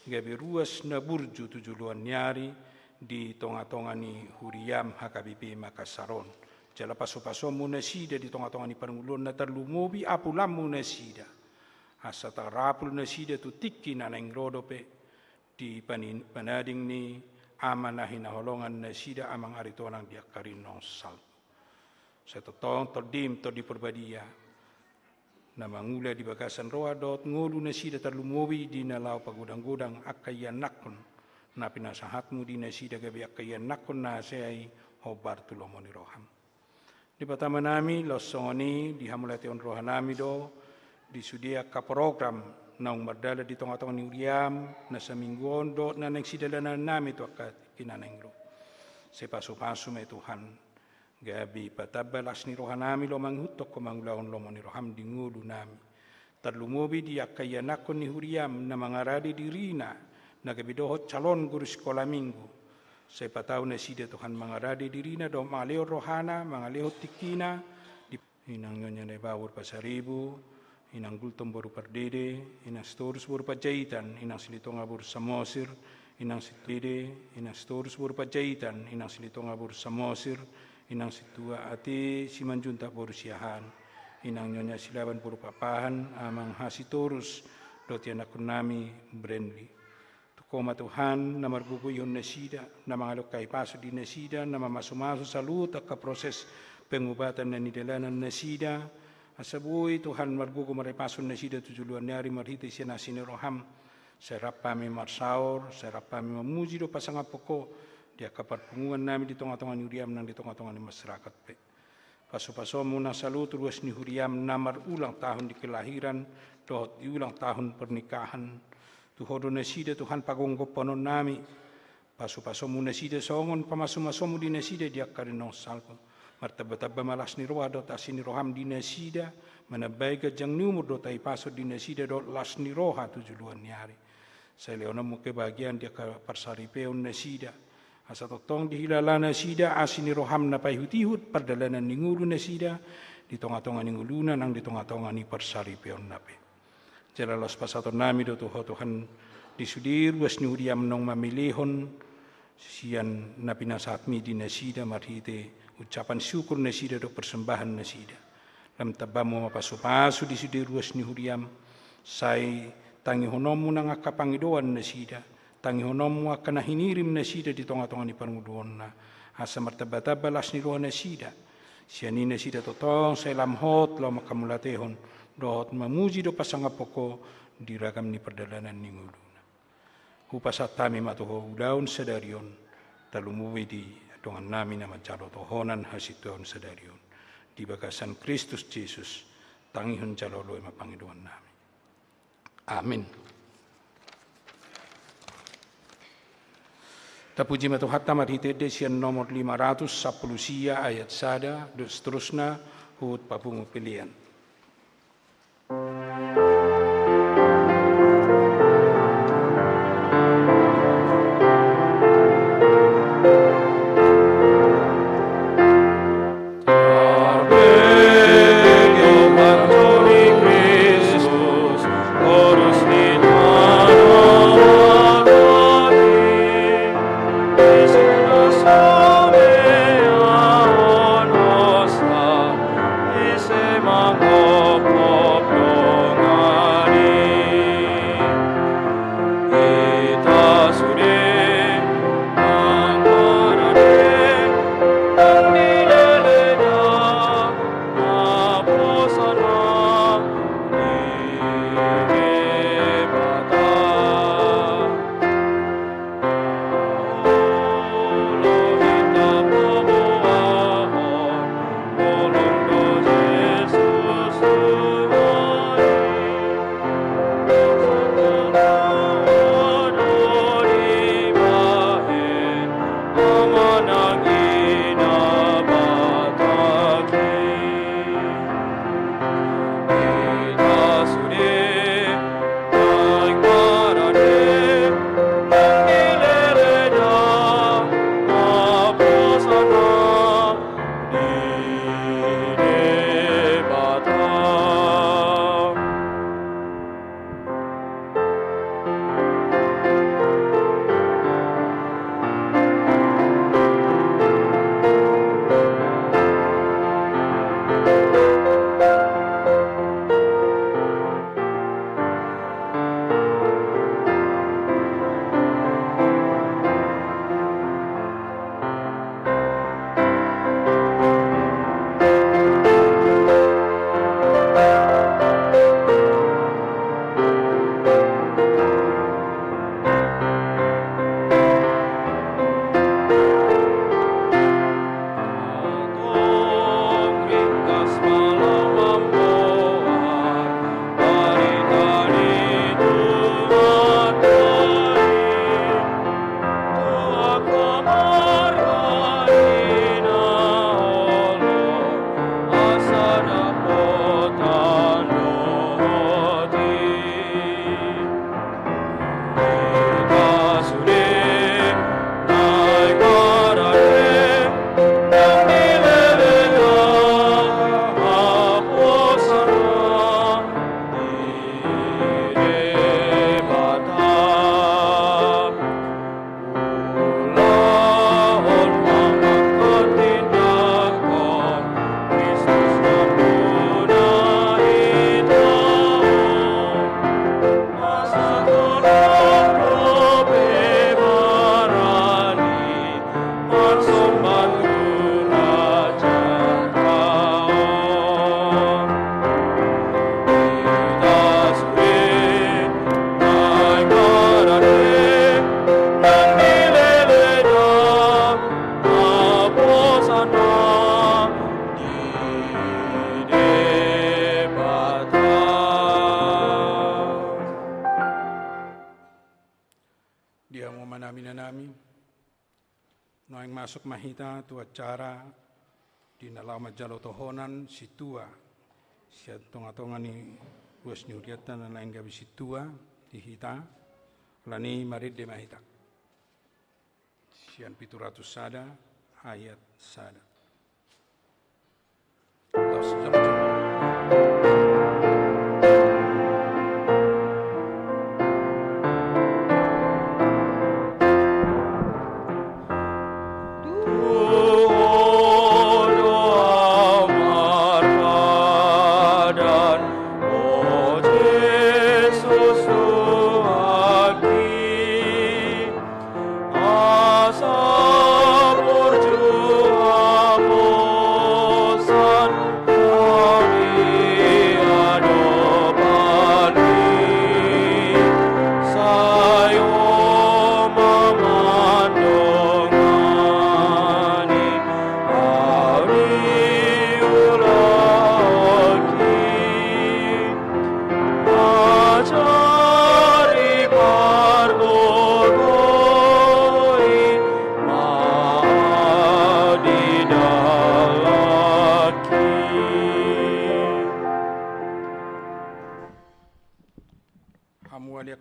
gabi ruas na burju tujuluan nyari di tonga-tonga ni huriam HKBP Makassaron. Jala paso-paso munasida di tonga-tonga ni parangulon na terlumubi apulam munasida. asa tarapul na sida tu tiki na nang rodope di panading ni amanahin na holongan na sida amang aritonang diakarin nong salpo. Sa totong todim to di perbadia na mangula di bagasan roa dot ngulu na sida terlumowi di nalau pagudang-gudang akayan nakon na pinasahatmu di na sida gabi akayan nakon na sayay hobar tulomoni roham. Di pertama nami losoni di hamulation rohanami do di sudia ka program naung mardala di tong-tong ni Uriam na sa mingguon do na nagsidalanan nami to akat kinanengro. Sepaso-paso may Tuhan gabi patabalas ni rohanami lo manghutok ko mangulaon lo ni roham di ngulu nami. Terlumobi di akayanakon ni Uriam na mangaradi di Rina na gabi dohot calon guru sekolah minggu. Saya patau na sida Tuhan mangaradi diri na do maleo rohana, mangaleo tikina, di inang nyonya na bawur pasaribu, inang gultom baru pardede, inang storus baru pajaitan, inang silitong abur samosir, inang situide, inang storus baru pajaitan, inang silitong abur samosir, inang situa ati simanjunta baru siahan, inang nyonya silaban baru papahan, amang hasitorus, do tiana kunami brandly. Koma Tuhan na marguguyon na sida, na mga lokay paso di na sida, na mamasumaso sa luta ka proses pengubatan na nidalanan na sida. Asabuhi Tuhan margugo maripaso na sida tujuluan nari marhiti siya na siniroham. Serap kami marsaur, serap kami mamuji do pasangapoko. Dia kaparpunguan namin ditong atongan Uriam nang ditong atongan ni masyarakat pe. Paso-paso muna salut ruas ni Uriam namar ulang tahun di kelahiran, dohot di ulang tahun pernikahan. Tuhodo na sida Tuhan pagonggo panon nami. Paso-paso muna sida songon pamaso-maso mo di na sida diak karinong salpo. Martaba-taba malas ni roa do ta sini roham di na sida. Manabay ka jang numur do ta ipaso di na sida do las ni roha tujuluan niari. Sa leona mo kebahagiaan dia ka parsaripeon na sida. Asa totong dihilala na sida asini roham na pahutihut pardalanan ni ngulu na sida. Ditong-atongan ni ngulunan ang ditong-atongan ni parsaripeon na pe. Jalalos pasator nami do Tuhan disudir was ni Uriam nong mamilihon sian na pinasatmi di nasida marhite ucapan syukur nasida do persembahan nasida. Lam tabamu mapasu-pasu disudir was ni Uriam say tangi honomu nang akapangidoan nasida tangi honomu akan hinirim nasida di tonga-tonga ni panguduon na asa martaba-taba las ni roa nasida siani nasida totong say lamhot lo makamulatehon dohot mamuji do pasangapoko diragam ni perdalanan ni nguluna. Hupasat tami matuho udaun sedarion talumuwi di dongan nami na macalo tohonan hasituan sedarion di bagasan Kristus Yesus tangihun calolo mapangiduan nami. Amin. Tapuji matuhatta marhite desian nomor 510 sia ayat sada dan seterusnya hut papungu pilihan. Mang kami, noeng masuk mahita tu acara di nalama jalo tohonan situa, siat tonga-tonga ni ruas ni huriatan na lain gabi situa di hita, lani marid de mahita. Sian 700 sada, ayat sada. Terus,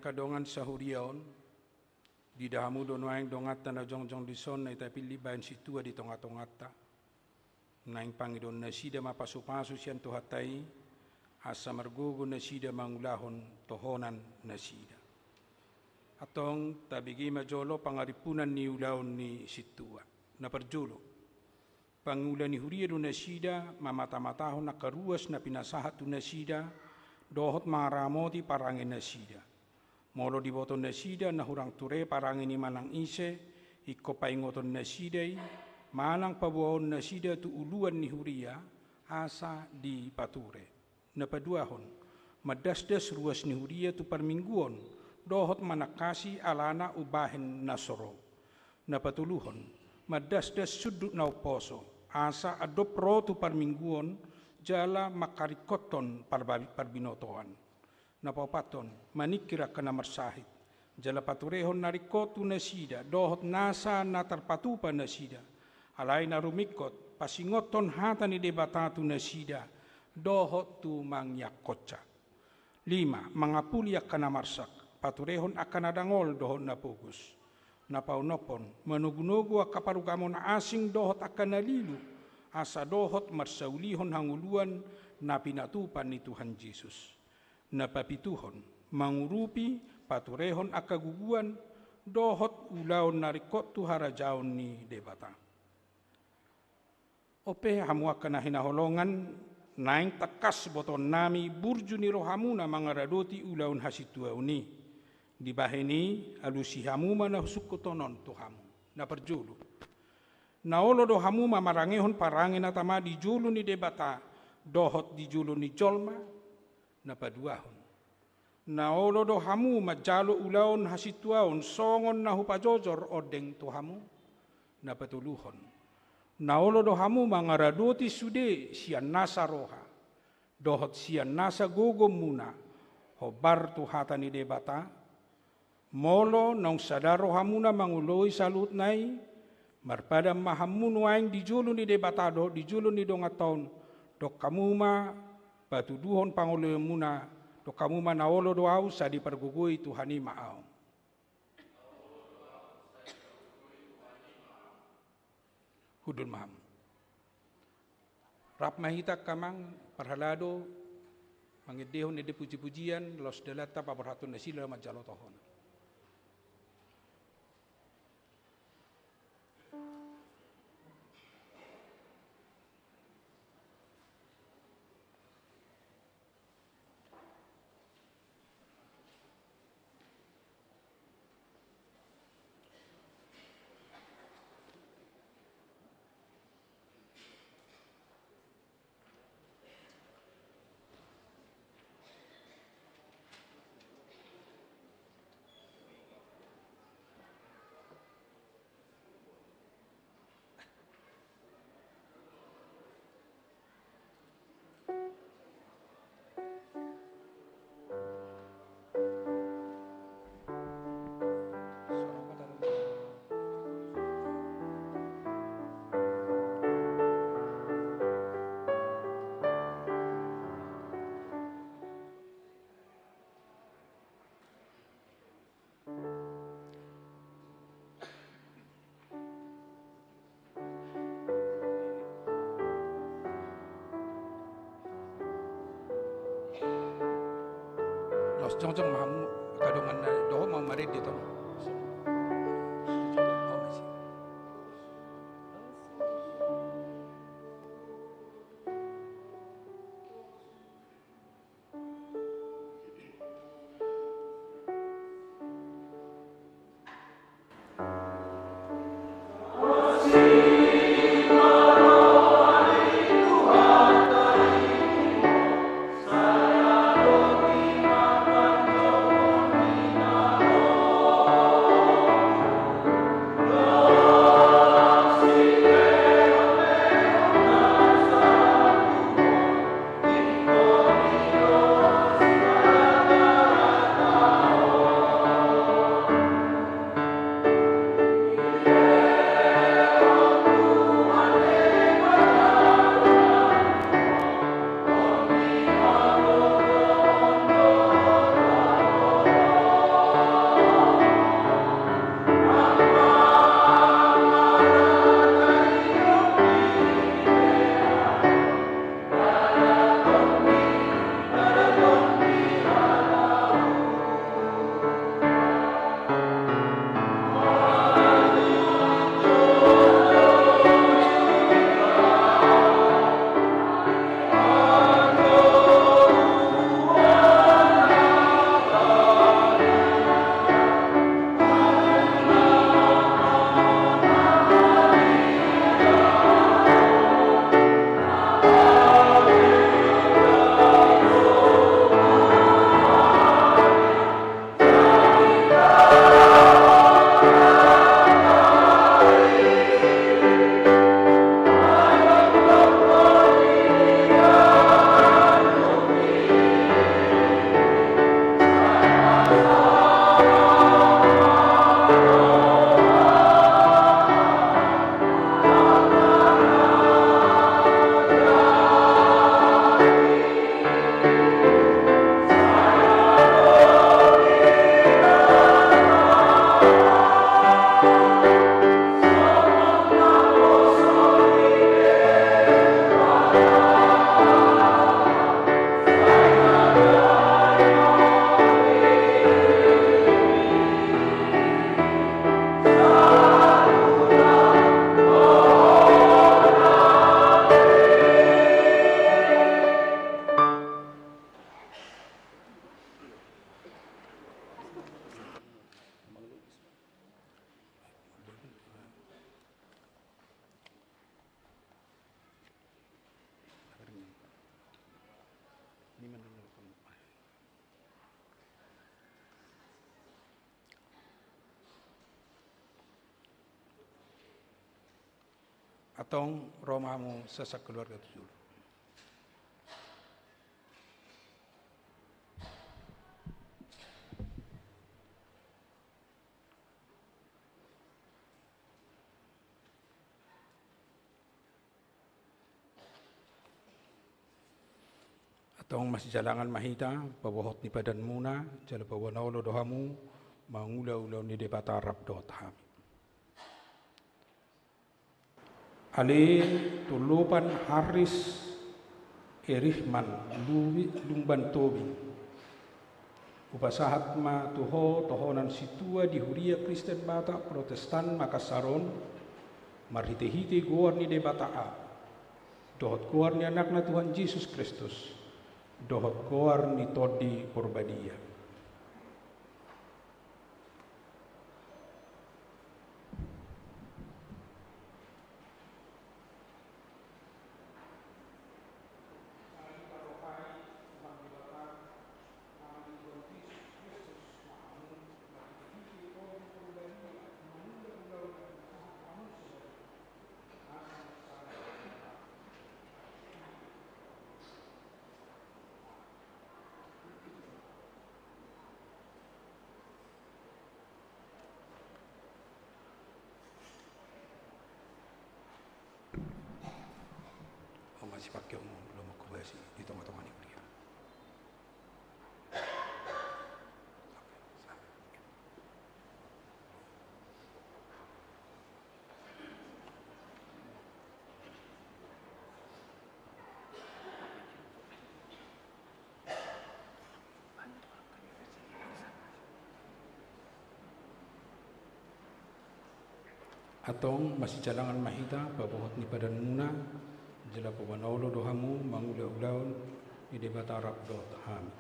kadongan sahuriaon di dahamu donoaing dongata na jongjong dison na itapili bayan situa di tonga-tongata naing pangidon na sida mapasu-pasu siyan tuhatai asa margogo na sida mangulahon tohonan na sida atong tabigi majolo pangaripunan ni ulaon ni situa na perjulo pangulan ni huria do na sida mamata-matahon na karuas na pinasahat do na sida dohot maramoti parangin na sida molo di boton na sida na hurang ture parangin ni manang ise iko paingoton na sidai manang pabuahon na sida tu uluan ni huria asa di pature na paduahon madasdas ruas ni huria tu parmingguon dohot manakasi alana ubahen nasoro na patuluhon madasdas sudut na uposo asa adopro tu parmingguon jala makarikoton parbinotoan napapaton manikira kana marsahit jala paturehon narikotu na sida dohot nasa na tarpatupa na sida alay na rumikot pasingoton hata ni debatatu na sida dohot tu mangyakotsa 5 mangapulya kana marsak paturehon akan adangol dohot na pugus napaunopon manugunugu akaparugamon na asing dohot akan nalilu asa dohot marsaulihon hanguluan na pinatupan ni Tuhan Yesus na papituhon mangurupi paturehon akaguguan dohot ulaon narikot tu harajaon ni debata ope hamu akan hinaholongan naing takas boton nami burju ni rohamu na mangaradoti ulaon hasitua uni di baheni alusi hamu mana sukutonon tuhamu na perjulu na olo do hamu mamarangehon parangin atama di julu ni debata dohot di julu ni jolma na paduahon na olo do hamu majalo ulaon hasituaon songon na hupajojor odeng to hamu na patuluhon na olo do hamu mangaradoti sude sian nasa roha dohot sian nasa gogom muna hobar tu hata ni debata molo nong sadaro hamuna manguloi salut nai marpada mahamun waing di julu ni debata do di julu ni dongaton dok kamuma patuduhon pangolo muna do kamu manaolo doau sa di pergugui Tuhani maau. Hudul maham. Rap mahita kamang parhalado mangedehon ede puji-pujian los delata paparhatun na sila majalo tohon. Jong mahamu kadongan na do mau marid dito. Atong romamu sesak keluarga tu dulu. Atong masih jalangan mahita, pabohot ni padan muna, jala pawanaulo dohamu, mangulau-ulau ni debata Arab dot hami. Ali tulupan Haris Erihman Lumban Tobi upasahat ma tohonan situa di Huria Kristen Bata Protestan Makasaron marhite-hite goar ni de Bata a dohot goar ni anakna Tuhan Yesus Kristus dohot goar ni todi Purbadia. Masih pakai belum aku bahas di tengah-tengah ini dia. Atong masih jalangan mahita babohot ni padan muna jela pawanaulo dohamu mangula-ulaun di debatarap dot ham.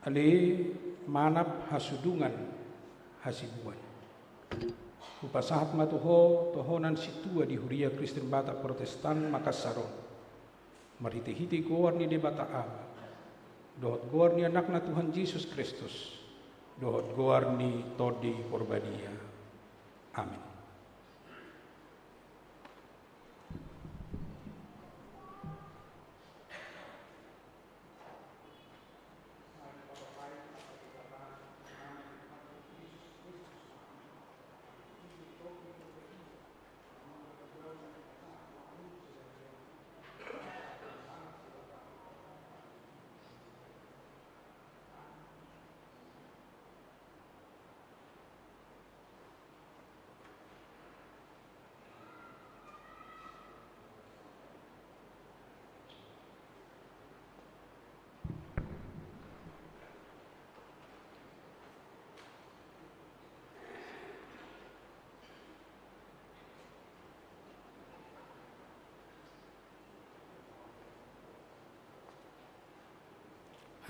Ali manap hasudungan hasibuan. Upasahat matuho tohonan situa di Huria Kristen Batak Protestan Makassaron. Marhiti-hiti goar ni debata am. Dohot goar ni anakna Tuhan Yesus Kristus. Dohot goar ni todi porbadia. Amin.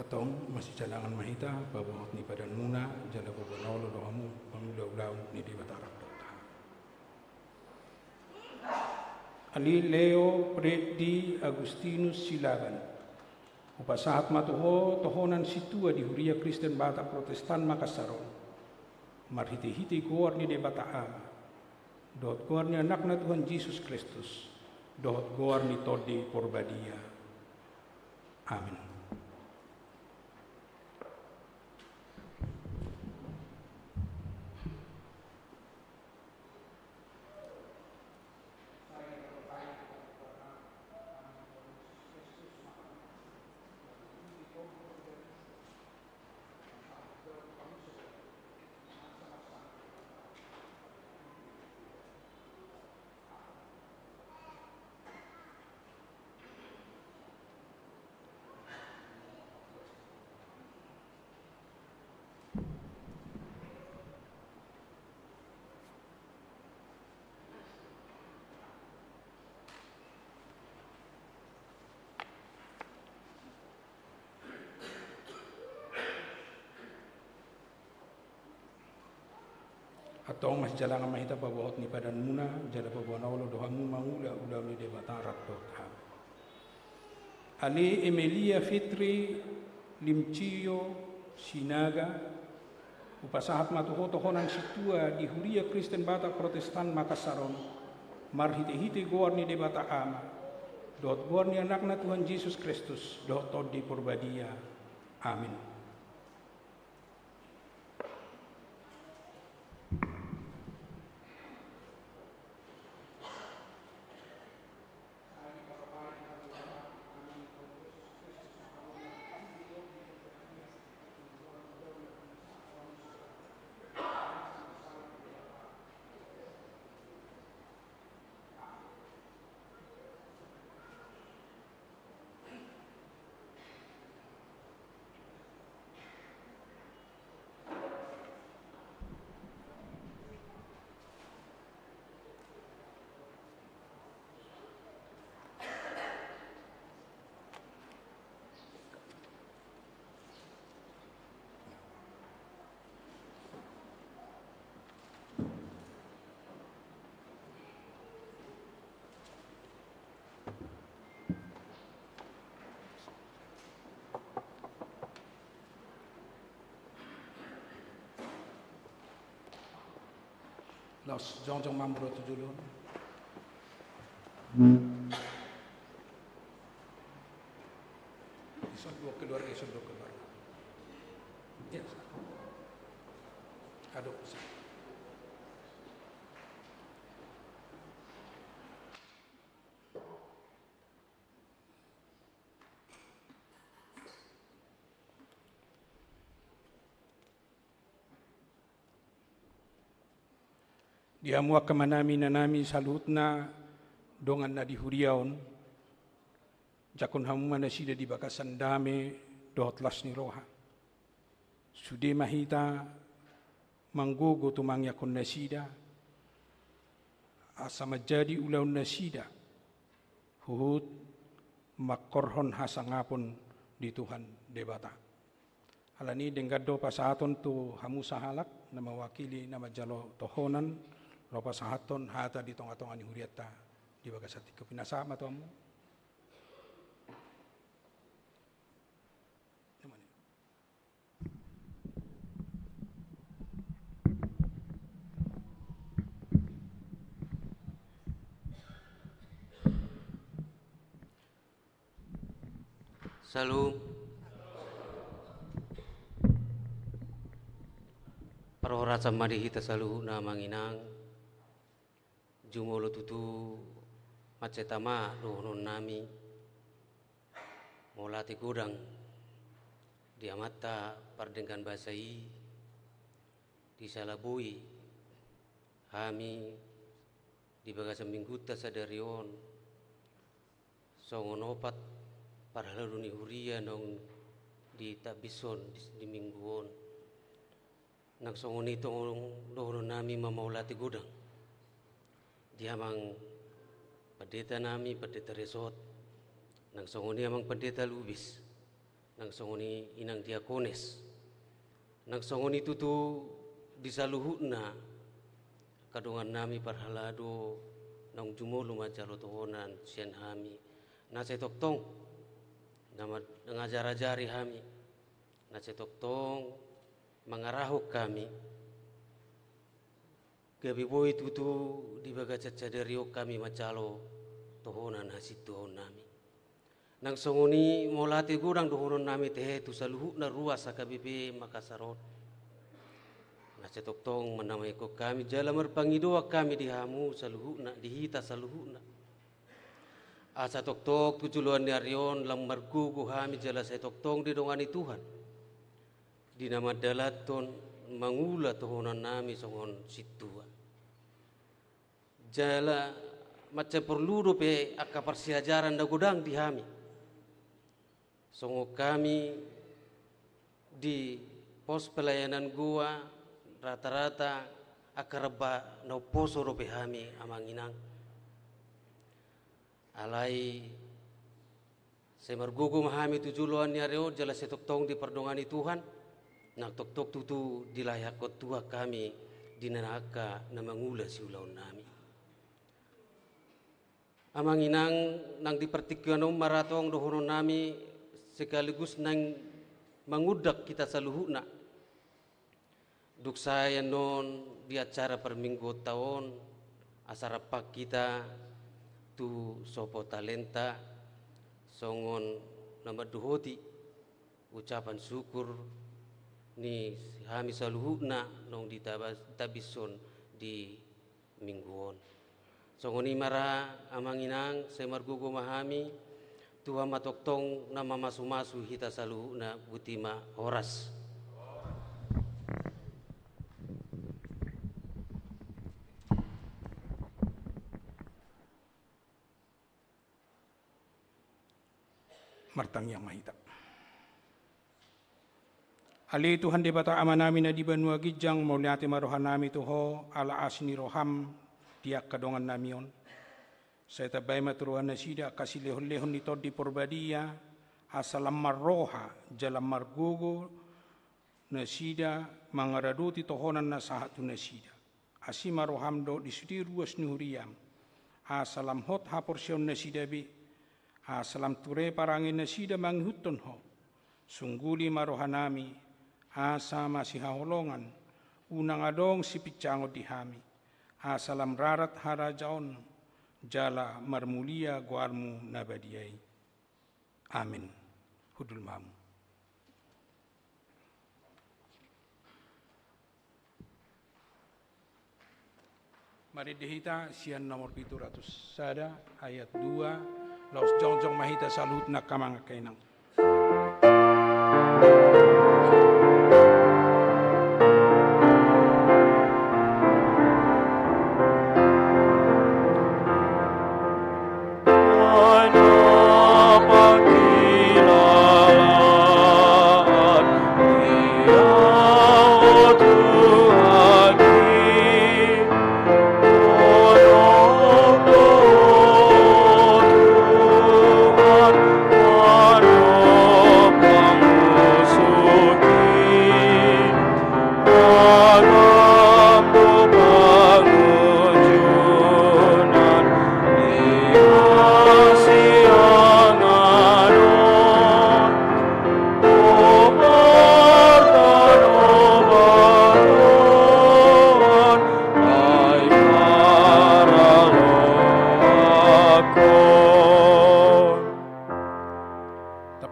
Atong masih jalangan mahita babohot ni padan muna jala pawanaulo dohamu mangula-ulaun ni debatarap dota. Ali Leo Preddi Agustinus Silaban. Upasahat matuho tohonan situa di Huria Kristen Batak Protestan Makassaron. Marhiti-hiti goar ni debataam. Dohot goar ni anakna Tuhan Yesus Kristus. Dohot goar ni todi porbadia. Amin. Atong masih jalangan mahita babohot ni padan muna jala pawanaulo dohamu mangula-ulaun ni debatarap dot ham. Ali Emilia Fitri Limcio Sinaga. Upasahat matuho tohonan situa di Huria Kristen Batak Protestan Makassaron. Marhiti-hiti goar ni debata ama. Dot goar ni anakna Tuhan Yesus Kristus. Dot todi porbadia. Amin. Los jong mambro tu dulu. Isod dua keluarga, isod dua keluarga. Yes. Aduk. Dia muak kemanami nanami salutna dongan na di huriaon jakon hamu mana sida di bakasan dame dot las ni roha sude mahita manggogo tumangya kun nasida asa menjadi ulau nasida huhut makorhon hasangapun di Tuhan debata alani denggado pasahaton tu hamu sahalak na mawakili na majalo tohonan lo pasahaton hata di tonga-tonga ni huriata di bagasati kepinasama tuamu. Salam. Parohora samadi hita salu na manginang jumolo tutu macetama dohonon nami molati gudang diamata pardengkan basai disalabui hami di bagasa mingguta sadarion songonopat parhaluni huria nong di tabison di mingguon nang songoni tong dohonon nami mamaulati gudang diamang pendeta nami pendeta resort nang songoni amang pendeta lubis nang songoni inang diakones nang songoni tutu disaluhutna kadongan nami parhalado nang jumolo majalo tohonan sian hami nase toktong nama ngajar-ajari kami nase toktong mengarahuk kami gabi boy tutu di bagacat cadario kami macalo tohonan hasit tohon nami nang songoni molati gurang tohonan nami teh tu saluhu na ruas KBP Makassarot nase toktong menamai ko kami jala merpangidoa kami dihamu saluhu na dihita saluhu na asa tok-tok tujuan arion lam margugu hami jala saya tok-tok di dongani Tuhan di nama dalaton mangula tohonan nami songon situa jala macam perlu pe akka persiajaran da godang di hami songo kami di pos pelayanan gua rata-rata akaraba no poso rope hami amanginang alai semargugu mahami tujuluan ni areo jala setoktong di perdongani Tuhan nak tok-tok tutu dilayakot tua kami dinanaka na mangula si ulaon nami amanginang nang dipertikyano maratong dohonon nami sekaligus nang mangudak kita saluhuna duksaya non di acara perminggu tahun asarapak kita tu sopo talenta songon nama duhoti ucapan syukur ni hami saluhuna nong di tabison di mingguon songoni mara amanginang semargugo mahami tuha matoktong nama masu-masu hita saluhuna butima horas martang yang mahita. Ali Tuhan di bata ama namin na di banua gijang mauliati marohan nami tuho ala asini roham tiak kadongan namion. Saya tabay maturuhan na sida kasi lehon-lehon nito di porbadia asalam marroha jalam margugo na sida mangaraduti tohonan na sahatu na sida. Asi maroham do di sudi ruas nuhuriyam asalam hot haporsyon na sida bi asalam ture parangin na sida manghuton ho sungguli marohanami asa masih haholongan unang adong si picango dihami asalam rarat harajaon jala marmulia guarmu nabadiai amin hudul mamu. Mari dihita sian nomor 700 sada ayat 2 Laos jong-jong mahita salut na kamang kainang. Tuhan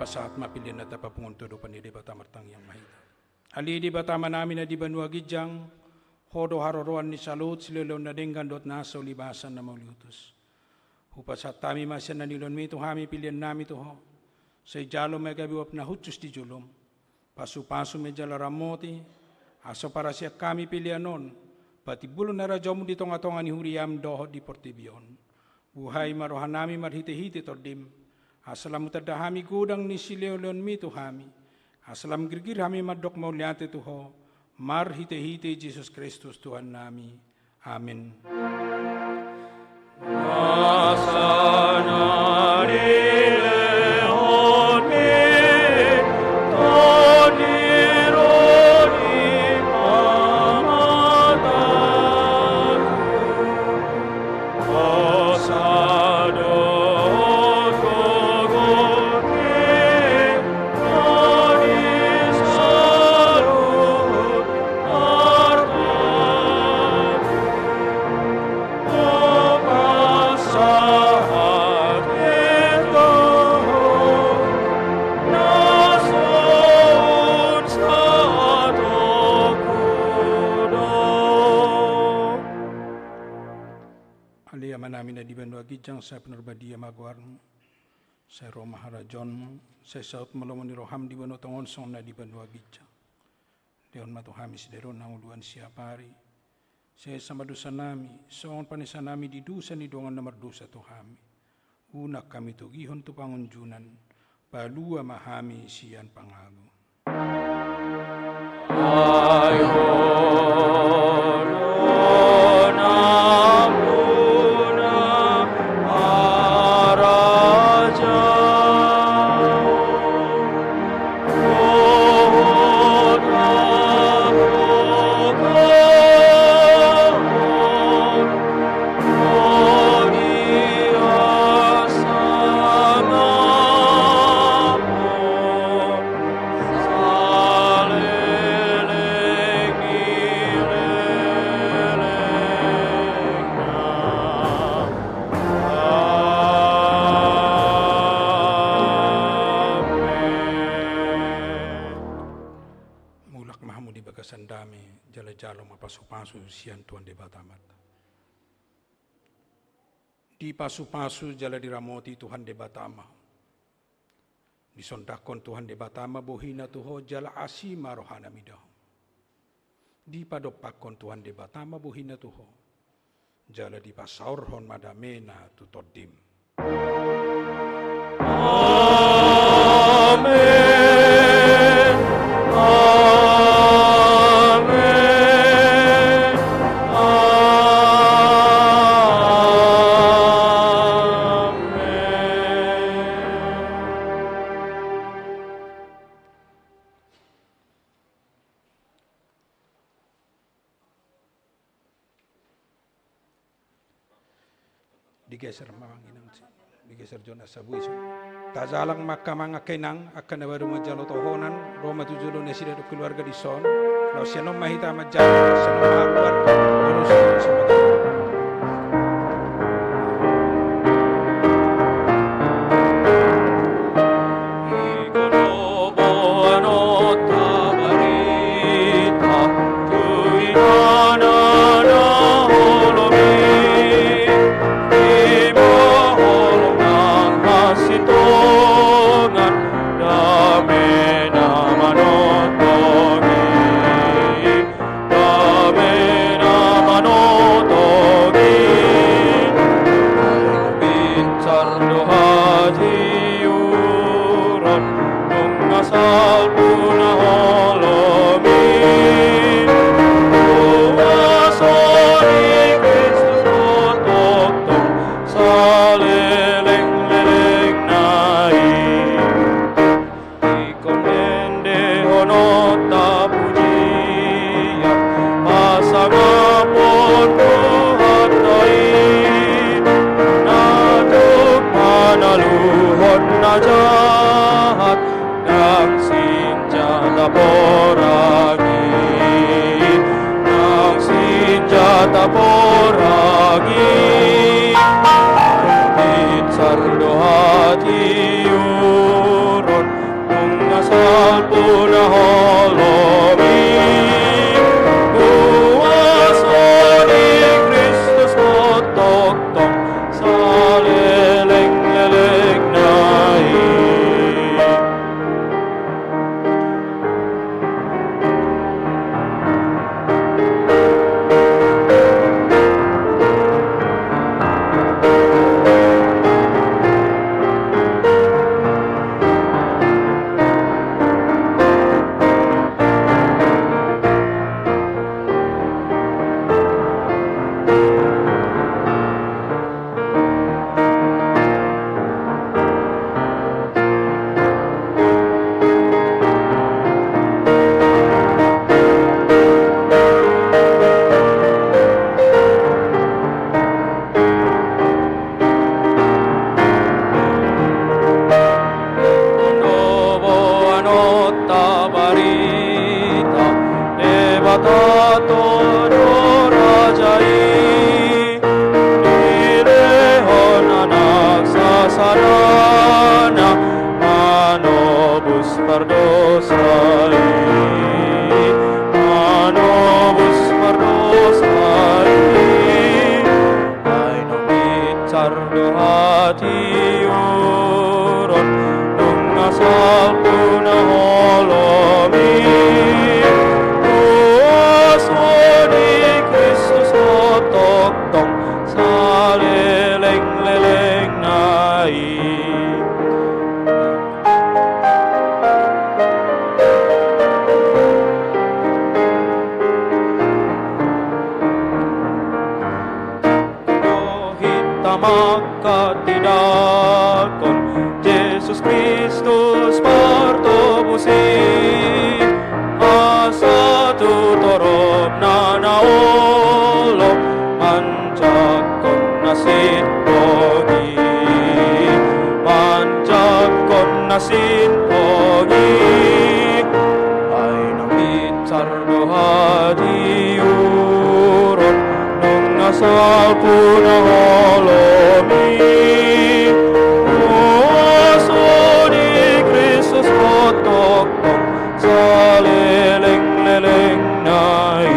saat mapilin na tapapungunto do panidi batamartang yang mahita. Ali di batama namin na di banwa gijang, hodo haroroan ni salut sililo na denggan dot nasa ulibasan na mauliutos. Hupas at tami masyan na nilon mi hami pilihan nami to ho. Sa ijalo may gabiwap na hutsus di julom. Pasu-pasu may jalaramoti, aso para siya kami pilihan nun. Pati bulo na radyo mo dito nga tonga ni Huriyam doho di Portibion. Buhay marohan nami marhiti-hiti tordim. Asalam utadahami gudang ni Sileolon mi to hami. Asalam girgir hami madok mauliate to ho. Marhiti-hiti Jesus Kristus Tuhan nami. Amin. Gijang sa penerbadiya magwarmo, sa Roma harajon, sa saut malomon ni roham di bano tongon song na di banwa gijang. Deon matuhami si deron na uluan siya pari. Sa samadusa nami, soon panisa nami di dusa ni dongan na mardusa tuhami. Unak kami tugihon tu pangunjunan, palua mahami siyan pangago. Siyan Tuhan de Batamat. Di pasu-pasu jala diramoti Tuhan de Batama. Disondakon Tuhan de Batama bohina tuho jala asima rohana midaho. Di padopakon Tuhan de Batama bohina tuho jala di pasaurhon madamena tutodim. Amen. Digeser mawanginang digeser jona sabuiso tazalang makamanga kenang akan baru majalo tohonan Roma tujulo na sila do keluarga di son law siano mahita majalo siano maruan urus sama Amen. sardohati uron nung asal punaholomi Tuosoni Kristus otoktong saleleng-leleng nai maka tidakon Yesus Kristus partobusi asa tutorop nanaolo manjakon nasin pogi manjakon nasin pogi ay nang bicar dohadi uron nung asal punaholomi Tuosoni Kristus otoktong saleleng-leleng nai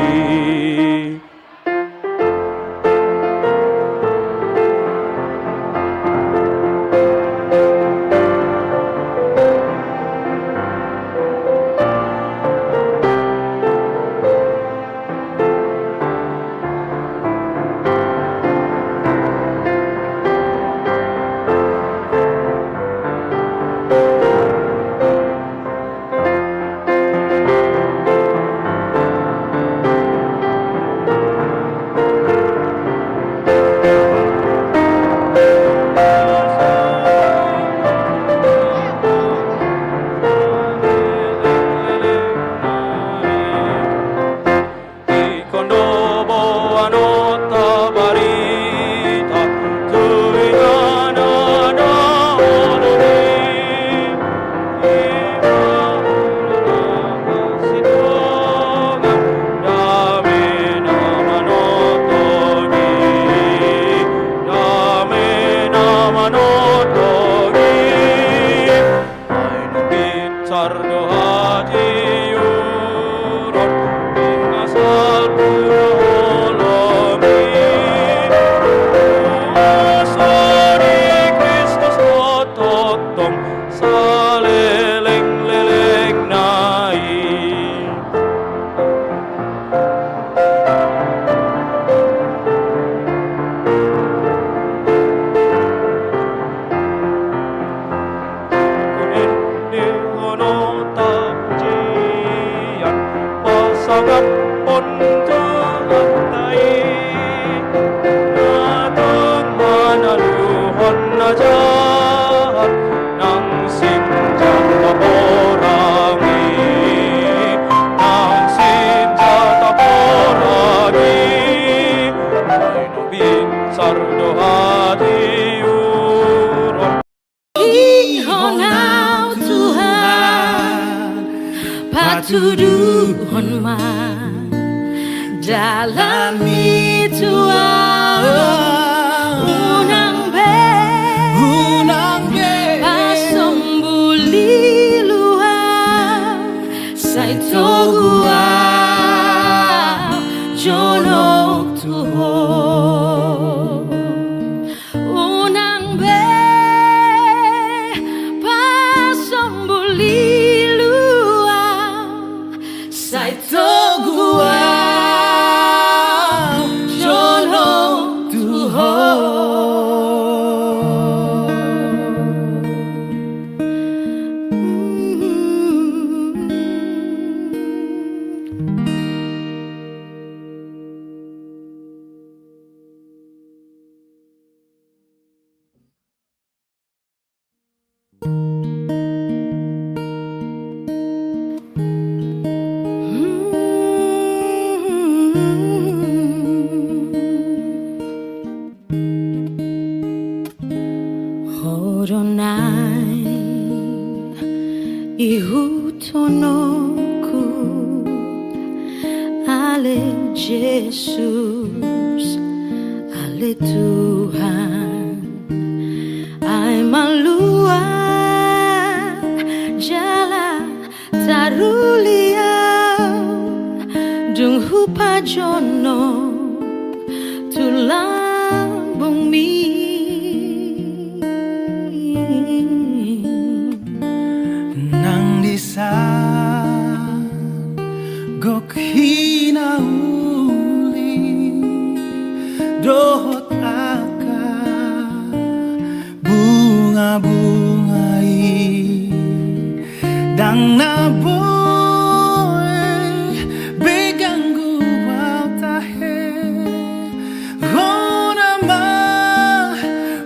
Ihonau Tuhan patuduhon man jalani Tuhan unang be pasombuli luar saito gua jonok Tuhan unang be pasombuli luar saito gua jonok Tuhan Horonai ihutonoku ale Jesus ale Tuhan ai malua jala tarulia dung hupa jono tulang bumi bunga-bungai dang naboy beganggu wau tahe Rona ma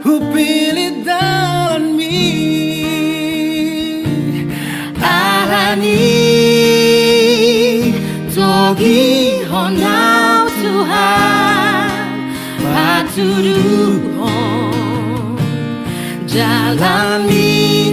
hupili dalan mi Arani togi honau Tuhan patuduhon jalani